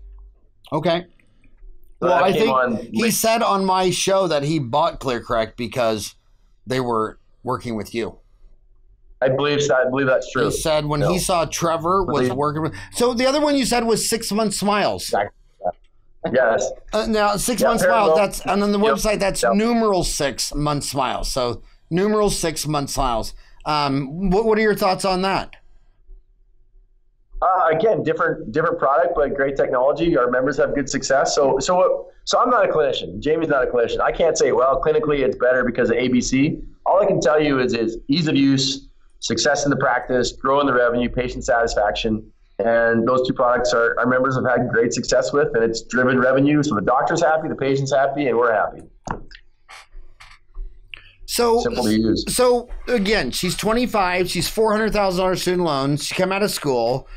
Okay. Well, I think he said on my show that he bought Clear Correct because they were working with you. I believe that's true. He said when he saw Trevor was working with. So the other one you said was 6 Month Smiles. Exactly. Yes. Now 6 Month Smiles. That's and on the website. That's numeral 6 Month Smiles. So numeral 6 Month Smiles. What are your thoughts on that? Again, different product, but great technology. Our members have good success. So I'm not a clinician. Jamie's not a clinician. I can't say, well, clinically it's better because of ABC. All I can tell you is ease of use, success in the practice, growing the revenue, patient satisfaction. And those two products our members have had great success with, and it's driven revenue. So the doctor's happy, the patient's happy, and we're happy. So simple to use. So again, she's 25. She's $400,000 student loans. She came out of school,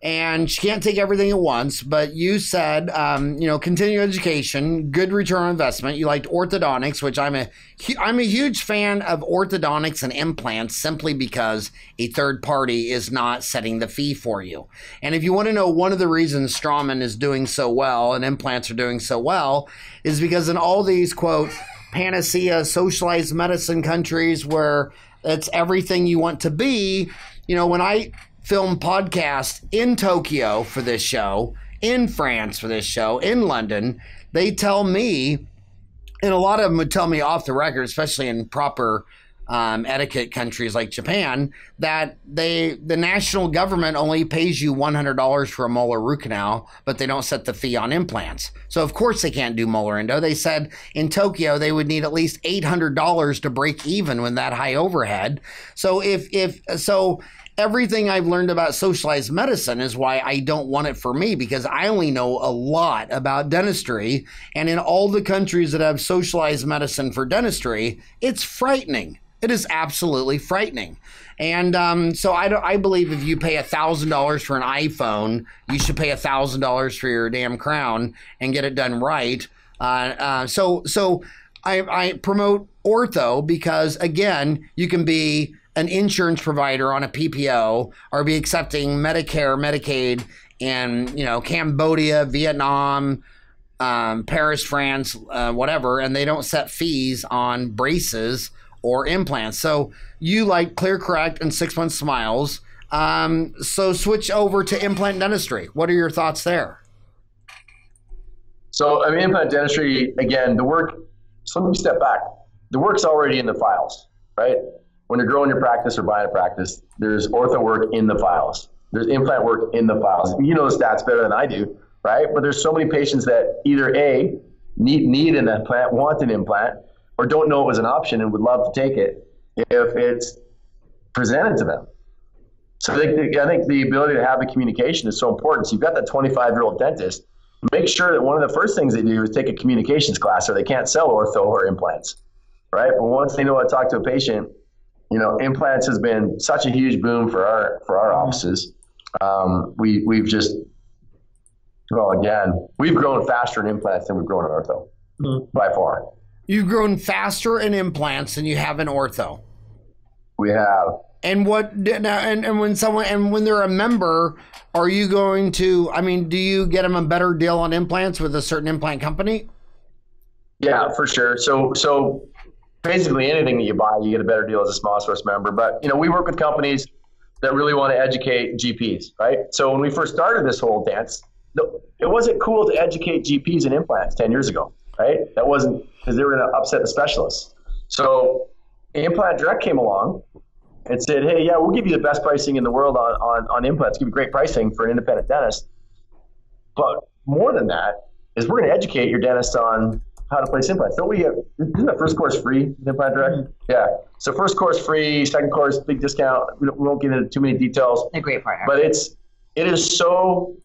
and she can't take everything at once. But you said, continuing education, good return on investment. You liked orthodontics, which I'm a huge fan of orthodontics and implants simply because a third party is not setting the fee for you. And if you want to know one of the reasons Straumann is doing so well and implants are doing so well is because in all these, quote, panacea socialized medicine countries where it's everything you want to be, when I film podcast in Tokyo for this show, in France for this show, in London, they tell me, and a lot of them would tell me off the record, especially in proper etiquette countries like Japan, that the national government only pays you $100 for a molar root canal, but they don't set the fee on implants. So of course they can't do molar endo. They said in Tokyo they would need at least $800 to break even with that high overhead. So so everything I've learned about socialized medicine is why I don't want it for me, because I only know a lot about dentistry. And in all the countries that have socialized medicine for dentistry, it's frightening. It is absolutely frightening. And so I believe if you pay $1,000 for an iPhone, you should pay $1,000 for your damn crown and get it done right. So I promote ortho because, again, you can be an insurance provider on a PPO or be accepting Medicare, Medicaid in, Cambodia, Vietnam, Paris, France, whatever, and they don't set fees on braces or implants. So you like Clear Correct and 6 Month Smiles. So switch over to implant dentistry. What are your thoughts there? So, implant dentistry, again, the work, so let me step back. The work's already in the files, right? When you're growing your practice or buying a practice, there's ortho work in the files. There's implant work in the files. You know the stats better than I do, right? But there's so many patients that either A, need an implant, want an implant, or don't know it was an option and would love to take it if it's presented to them. So I think the ability to have the communication is so important. So you've got that 25-year-old dentist. Make sure that one of the first things they do is take a communications class, or they can't sell ortho or implants, right? But once they know how to talk to a patient, implants has been such a huge boom for our offices. We've grown faster in implants than we've grown in ortho, by far. You've grown faster in implants than you have in ortho. We have. And when they're a member, are you going to? Do you get them a better deal on implants with a certain implant company? Yeah, for sure. So basically, anything that you buy, you get a better deal as a Smile Source member. But we work with companies that really want to educate GPs, right? So when we first started this whole dance, it wasn't cool to educate GPs in implants 10 years ago, right? That wasn't, because they were going to upset the specialists. So Implant Direct came along and said, hey, yeah, we'll give you the best pricing in the world on implants, give you great pricing for an independent dentist. But more than that is we're going to educate your dentist on how to place implants. Don't we have, isn't the first course free with Implant Direct? Mm-hmm. Yeah. So first course free, second course, big discount. We won't get into too many details. A great partner. But it is so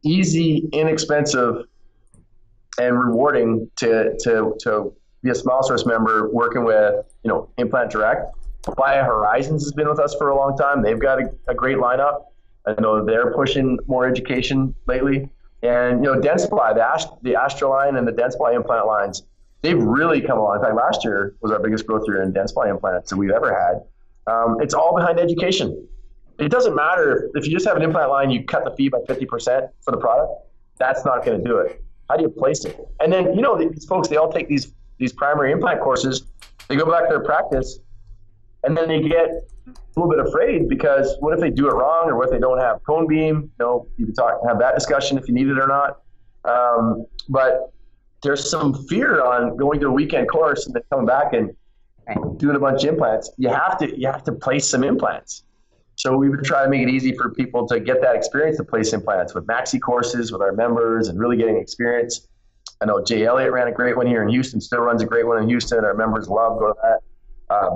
easy, inexpensive, and rewarding to be a Smile Source member working with, Implant Direct. BioHorizons has been with us for a long time. They've got a great lineup. I know they're pushing more education lately. And, Dentsply, the Astra and the Dentsply implant lines, they've really come along. In fact, last year was our biggest growth year in Dentsply implants that we've ever had. It's all behind education. It doesn't matter if you just have an implant line, you cut the fee by 50% for the product. That's not going to do it. How do you place it? And then, these folks, they all take these primary implant courses. They go back to their practice, and then they get a little bit afraid because what if they do it wrong, or what if they don't have cone beam? You can have that discussion if you need it or not. But there's some fear on going to a weekend course and then coming back and doing a bunch of implants. You have to place some implants. So we would try to make it easy for people to get that experience to place implants with maxi courses with our members and really getting experience. I know Jay Elliott ran a great one here in Houston, still runs a great one in Houston. Our members love go to that.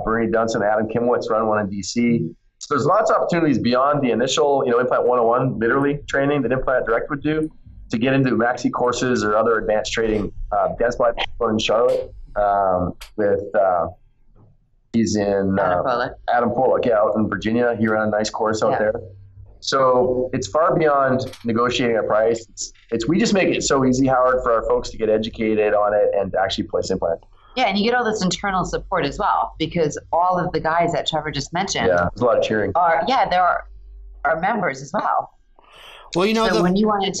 Bernie Dunson, Adam Kimwitz run one in DC. So there's lots of opportunities beyond the initial, Implant 101, literally training that Implant Direct would do to get into maxi courses or other advanced training. Dentsply in Charlotte he's in Adam Pollock, out in Virginia. He ran a nice course out there. So it's far beyond negotiating a price. We just make it so easy, Howard, for our folks to get educated on it and to actually place implants. Yeah, and you get all this internal support as well, because all of the guys that Trevor just mentioned. Yeah, there's a lot of cheering. There are members as well. Well, when you wanted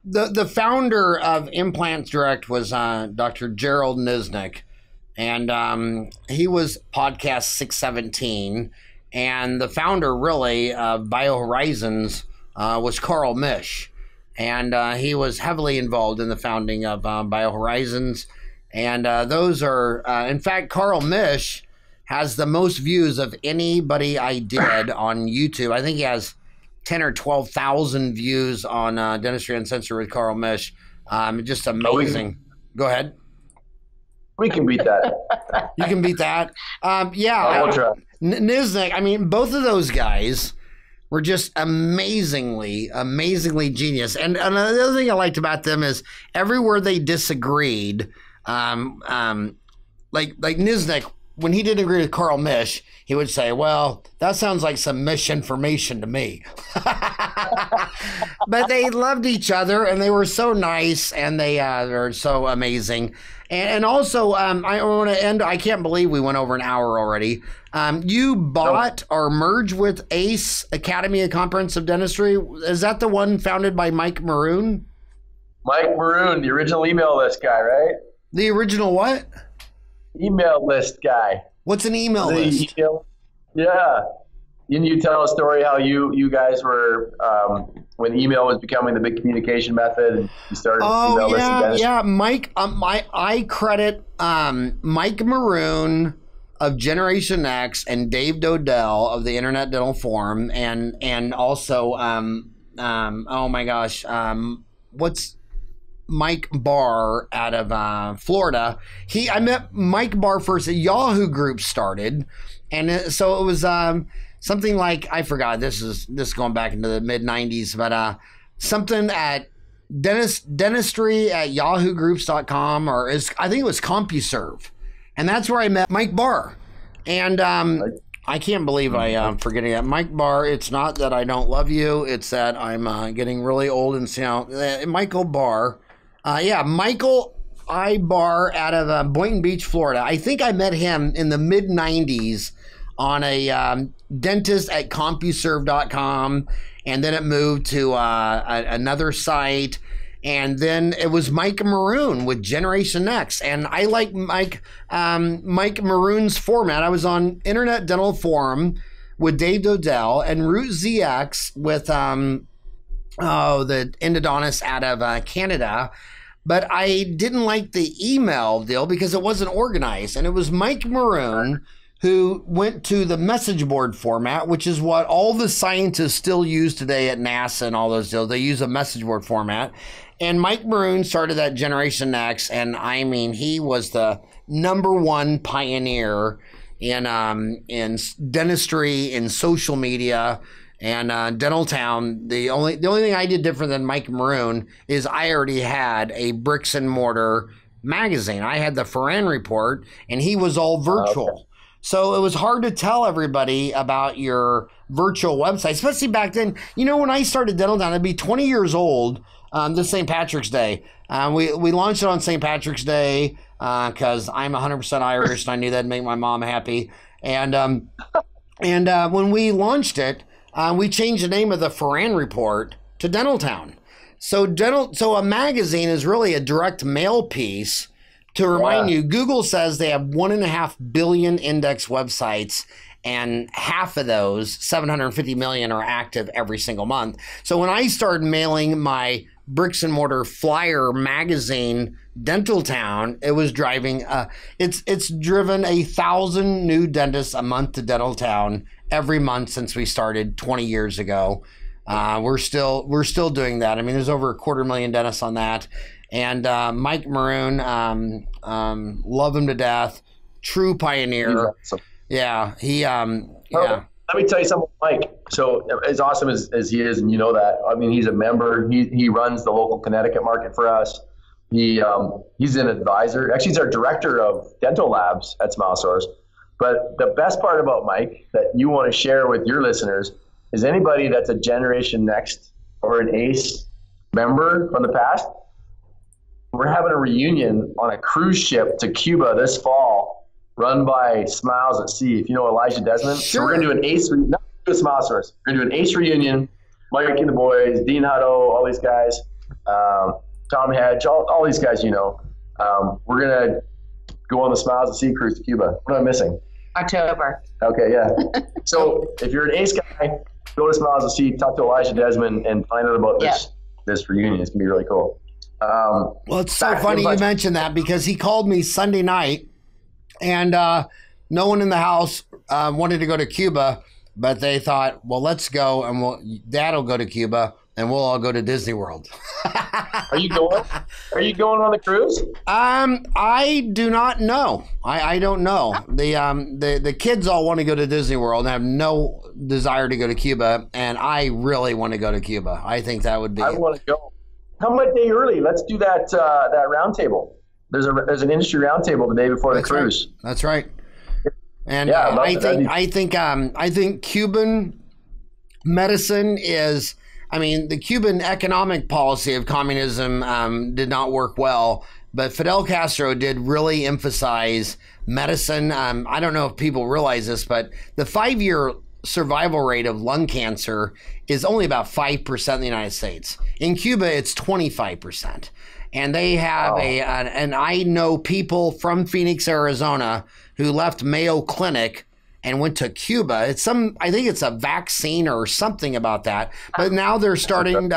the founder of Implant Direct was Dr. Gerald Nisnik, and he was podcast 617, and the founder really of BioHorizons was Carl Misch, and he was heavily involved in the founding of BioHorizons. And those are, in fact, Carl Misch has the most views of anybody I did on YouTube. I think he has 10 or 12,000 views on Dentistry Uncensored with Carl Misch. Just amazing. Go ahead. We can beat that. You can beat that. We'll try. Nisnik, both of those guys were just amazingly genius. And another thing I liked about them is everywhere they disagreed, like Nisnik when he didn't agree with Carl Misch, he would say, well, that sounds like some misinformation to me. But they loved each other, and they were so nice, and they are so amazing. And also, I want to end, I can't believe we went over an hour already. You bought or merged with ACE, Academy of Comprehensive Dentistry. Is that the one founded by Mike Maroon? Mike Maroon, the original email list guy, right? The original what? Email list guy. What's an email list? Yeah. Didn't you tell a story how you guys were, when email was becoming the big communication method, and you started email list dentistry? Yeah, Mike, I credit Mike Maroon of Generation X and Dave Dodell of the Internet Dental Forum, and also, oh my gosh, what's Mike Barr out of Florida. I met Mike Barr first at Yahoo Group started, and so it was something like, I forgot, this is going back into the mid 90s, but something at dentistry at yahoogroups.com, or I think it was CompuServe, and that's where I met Mike Barr. And I can't believe I'm forgetting that. Mike Barr, it's not that I don't love you, it's that I'm getting really old, and Michael Barr. Michael I. Barr out of Boynton Beach, Florida. I think I met him in the mid 90s on a dentist at CompuServe.com, and then it moved to another site, and then it was Mike Maroon with Generation X, and I like Mike Maroon's format. I was on Internet Dental Forum with Dave Dodell and Root ZX with the endodontist out of Canada. But I didn't like the email deal because it wasn't organized. And it was Mike Maroon who went to the message board format, which is what all the scientists still use today at NASA and all those deals. They use a message board format. And Mike Maroon started that Generation X. And I mean, he was the #1 pioneer in dentistry, in social media, and Dental Town. The only thing I did different than Mike Maroon is I already had a bricks and mortar magazine. I had the Farran report, and he was all virtual. Okay. So it was hard to tell everybody about your virtual website, especially back then. You know, when I started Dental Town, I'd be 20 years old this St. Patrick's Day. We launched it on St. Patrick's Day because I'm 100% Irish, and I knew that'd make my mom happy. And when we launched it, we changed the name of the Farran Report to Dental Town. So a magazine is really a direct mail piece. To remind you, Google says they have 1.5 billion index websites, and half of those, 750 million, are active every single month. So when I started mailing my bricks and mortar flyer magazine, Dental Town, it was driving, it's driven 1,000 new dentists a month to Dental Town every month since we started 20 years ago. We're still doing that. I mean, there's over 250,000 dentists on that. And Mike Maroon, love him to death, true pioneer. Awesome. Yeah, Let me tell you something, Mike. So as awesome as he is, and you know that, I mean, he's a member. He runs the local Connecticut market for us. He's an advisor. Actually, he's our director of dental labs at SmileSource. But the best part about Mike that you want to share with your listeners is anybody that's a Generation Next or an ACE member from the past. We're having a reunion on a cruise ship to Cuba this fall, run by Smiles at Sea. If you know Elijah Desmond. Sure. So we're going to do an ACE, not a SmileSource. We're going to do an ACE reunion. Mike and the boys, Dean Hutto, all these guys, Tom Hedge, all these guys, you know. We're going to go on the Smiles at Sea cruise to Cuba. What am I missing? October. Okay, yeah. So if you're an ACE guy, go to Smiles at Sea, talk to Elijah Desmond, and find out about this reunion. It's going to be really cool. Well, it's so funny you mentioned that because he called me Sunday night, and no one in the house wanted to go to Cuba, but they thought, well, let's go, and Dad will go to Cuba, and we'll all go to Disney World. Are you going? Are you going on the cruise? I do not know. I don't know. The kids all want to go to Disney World and have no desire to go to Cuba, and I really want to go to Cuba. I think that would be. I want to go. Come a day early. Let's do that round table. There's an industry round table the day before the cruise. Right. That's right. And Yeah, I think Cuban medicine is, I mean, the Cuban economic policy of communism did not work well, but Fidel Castro did really emphasize medicine. I don't know if people realize this, but the 5-year survival rate of lung cancer is only about 5% in the United States. In Cuba, it's 25%. And they have and I know people from Phoenix, Arizona, who left Mayo Clinic and went to Cuba. I think it's a vaccine or something about that. But now they're starting,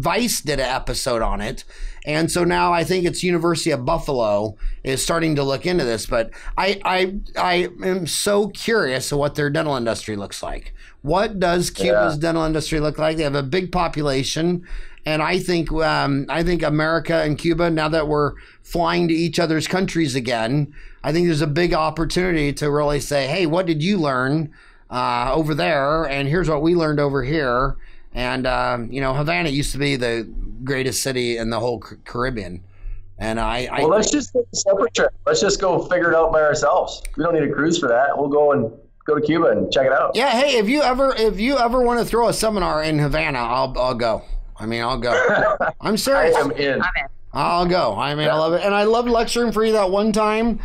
Vice did an episode on it. And so now I think it's University of Buffalo is starting to look into this. But I am so curious of what their dental industry looks like. What does Cuba's dental industry look like? They have a big population. And I think America and Cuba, now that we're flying to each other's countries again, I think there's a big opportunity to really say, hey, what did you learn over there? And here's what we learned over here. And, Havana used to be the greatest city in the whole Caribbean. And well, let's just take a separate trip. Let's just go figure it out by ourselves. We don't need a cruise for that. We'll go to Cuba and check it out. Yeah. Hey, if you ever want to throw a seminar in Havana, I'll go. I mean, I'll go. I'm serious. I am in. I'll go. I mean, I love it. And I loved lecturing for you that one time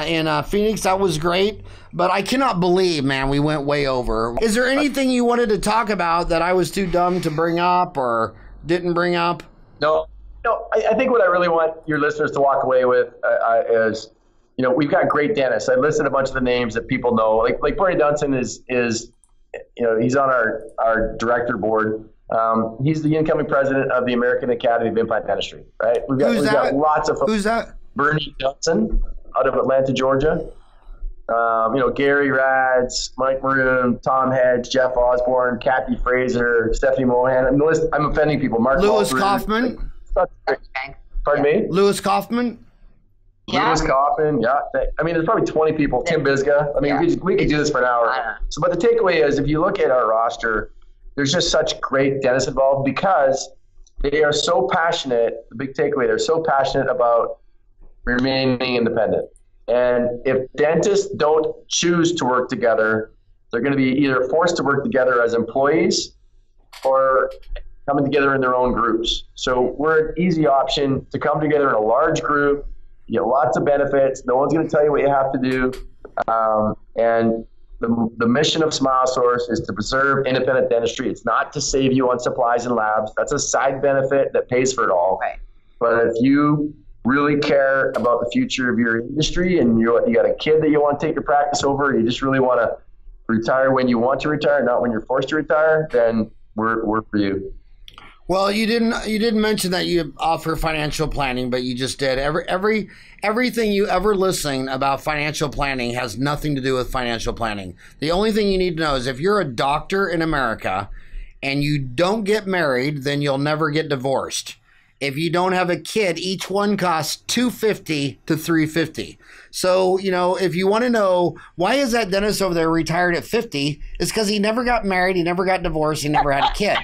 in Phoenix. That was great. But I cannot believe, man, we went way over. Is there anything you wanted to talk about that I was too dumb to bring up or didn't bring up? No. I think what I really want your listeners to walk away with is, we've got great dentists. I listed a bunch of the names that people know. Like Bernie Dunson is he's on our director board. He's the incoming president of the American Academy of Implant Dentistry, right? We've got lots of folks. Who's that? Bernie Dunson out of Atlanta, Georgia. Gary Rads, Mike Maroon, Tom Hedge, Jeff Osborne, Kathy Fraser, Stephanie Mohan. I'm offending people. Mark Lewis Walford. Kaufman. Pardon me? Lewis Kaufman. Yeah. Lewis Kaufman. Yeah. I mean, there's probably 20 people. Tim Bisga. I mean, we could do this for an hour. So, but the takeaway is, if you look at our roster, there's just such great dentists involved because they are so passionate. The big takeaway, they're so passionate about remaining independent. And if dentists don't choose to work together, they're going to be either forced to work together as employees or coming together in their own groups. So we're an easy option to come together in a large group. You get lots of benefits. No one's going to tell you what you have to do. And the mission of SmileSource is to preserve independent dentistry. It's not to save you on supplies and labs. That's a side benefit that pays for it all. Right. But if you really care about the future of your industry and you got a kid that you want to take your practice over, you just really want to retire when you want to retire, not when you're forced to retire, then we're for you. Well, you didn't mention that you offer financial planning, but you just did. Everything you ever listen about financial planning has nothing to do with financial planning. The only thing you need to know is if you're a doctor in America and you don't get married, then you'll never get divorced. If you don't have a kid, each one costs $250 to $350. So, if you want to know why is that dentist over there retired at 50, it's because he never got married, he never got divorced, he never had a kid.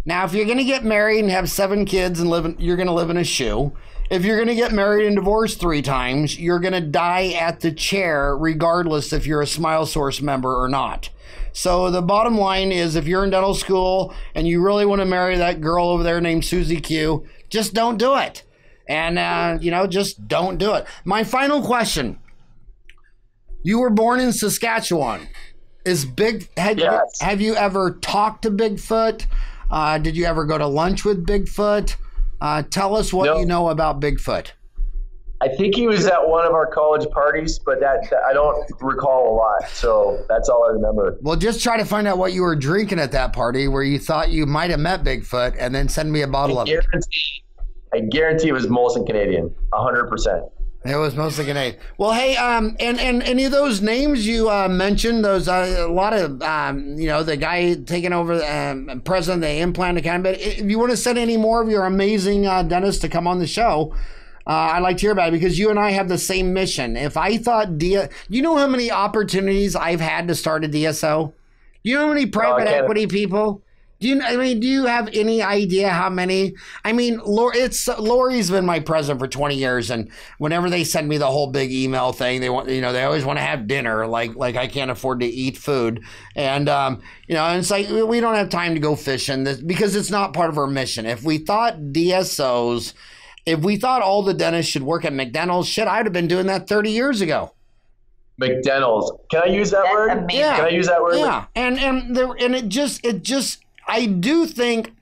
Now, if you're going to get married and have 7 kids and you're going to live in a shoe. If you're going to get married and divorced 3 times, you're going to die at the chair, regardless if you're a SmileSource member or not. So the bottom line is, if you're in dental school and you really want to marry that girl over there named Susie Q, just don't do it. And, just don't do it. My final question. You were born in Saskatchewan. Have you ever talked to Bigfoot? Did you ever go to lunch with Bigfoot? Tell us what you know about Bigfoot. I think he was at one of our college parties, but that I don't recall a lot. So that's all I remember. Well, just try to find out what you were drinking at that party where you thought you might have met Bigfoot, and then send me a bottle of it. I guarantee it was Molson Canadian, 100%. It was mostly Canadian. Well, hey, and any of those names you mentioned, those a lot of the guy taking over president of the Implant Academy. But if you want to send any more of your amazing dentists to come on the show, I'd like to hear about it, because you and I have the same mission. If I thought you know how many opportunities I've had to start a DSO? You know how many private equity people Do you have any idea how many? I mean, Lori's been my president for 20 years, and whenever they send me the whole big email thing, they always want to have dinner, like I can't afford to eat food, and and it's like we don't have time to go fishing because it's not part of our mission. If we thought DSOs, if we thought all the dentists should work at McDonald's, shit, I'd have been doing that 30 years ago. McDonald's. Can I use that word? Amazing. Yeah. Can I use that word? Yeah, and it just I do think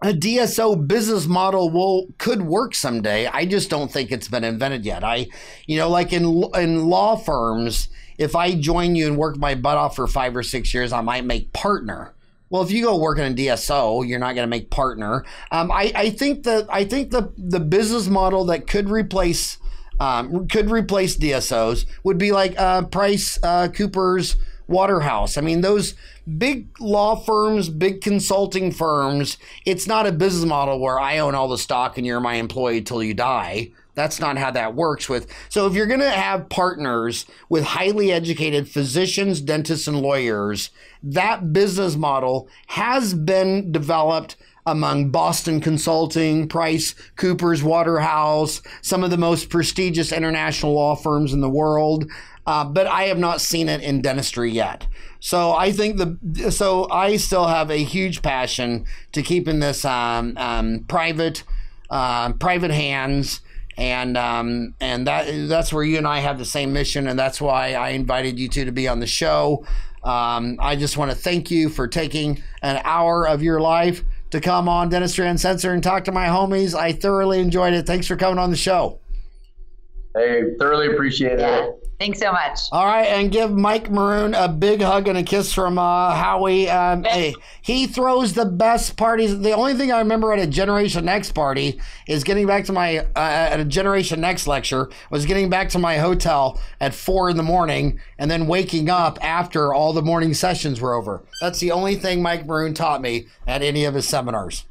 a DSO business model could work someday. I just don't think it's been invented yet. Like in law firms, if I join you and work my butt off for 5 or 6 years, I might make partner. Well, if you go work in a DSO, you're not going to make partner. I think the business model that could replace DSOs would be like Price Cooper's Waterhouse. I mean, those big law firms, big consulting firms, it's not a business model where I own all the stock and you're my employee till you die. That's not how that works so if you're going to have partners with highly educated physicians, dentists, and lawyers, that business model has been developed among Boston Consulting, Price, Cooper's Waterhouse, some of the most prestigious international law firms in the world. But I have not seen it in dentistry yet. So I think I still have a huge passion to keeping this private hands, and that's where you and I have the same mission, and that's why I invited you two to be on the show. I just want to thank you for taking an hour of your life to come on Dentistry Uncensored and talk to my homies. I thoroughly enjoyed it. Thanks for coming on the show. Hey, thoroughly appreciate it. Thanks so much. All right, and give Mike Maroon a big hug and a kiss from Howie. Hey, he throws the best parties. The only thing I remember at a Generation Next party is getting back to my at a Generation Next lecture was getting back to my hotel at 4 a.m. and then waking up after all the morning sessions were over. That's the only thing Mike Maroon taught me at any of his seminars.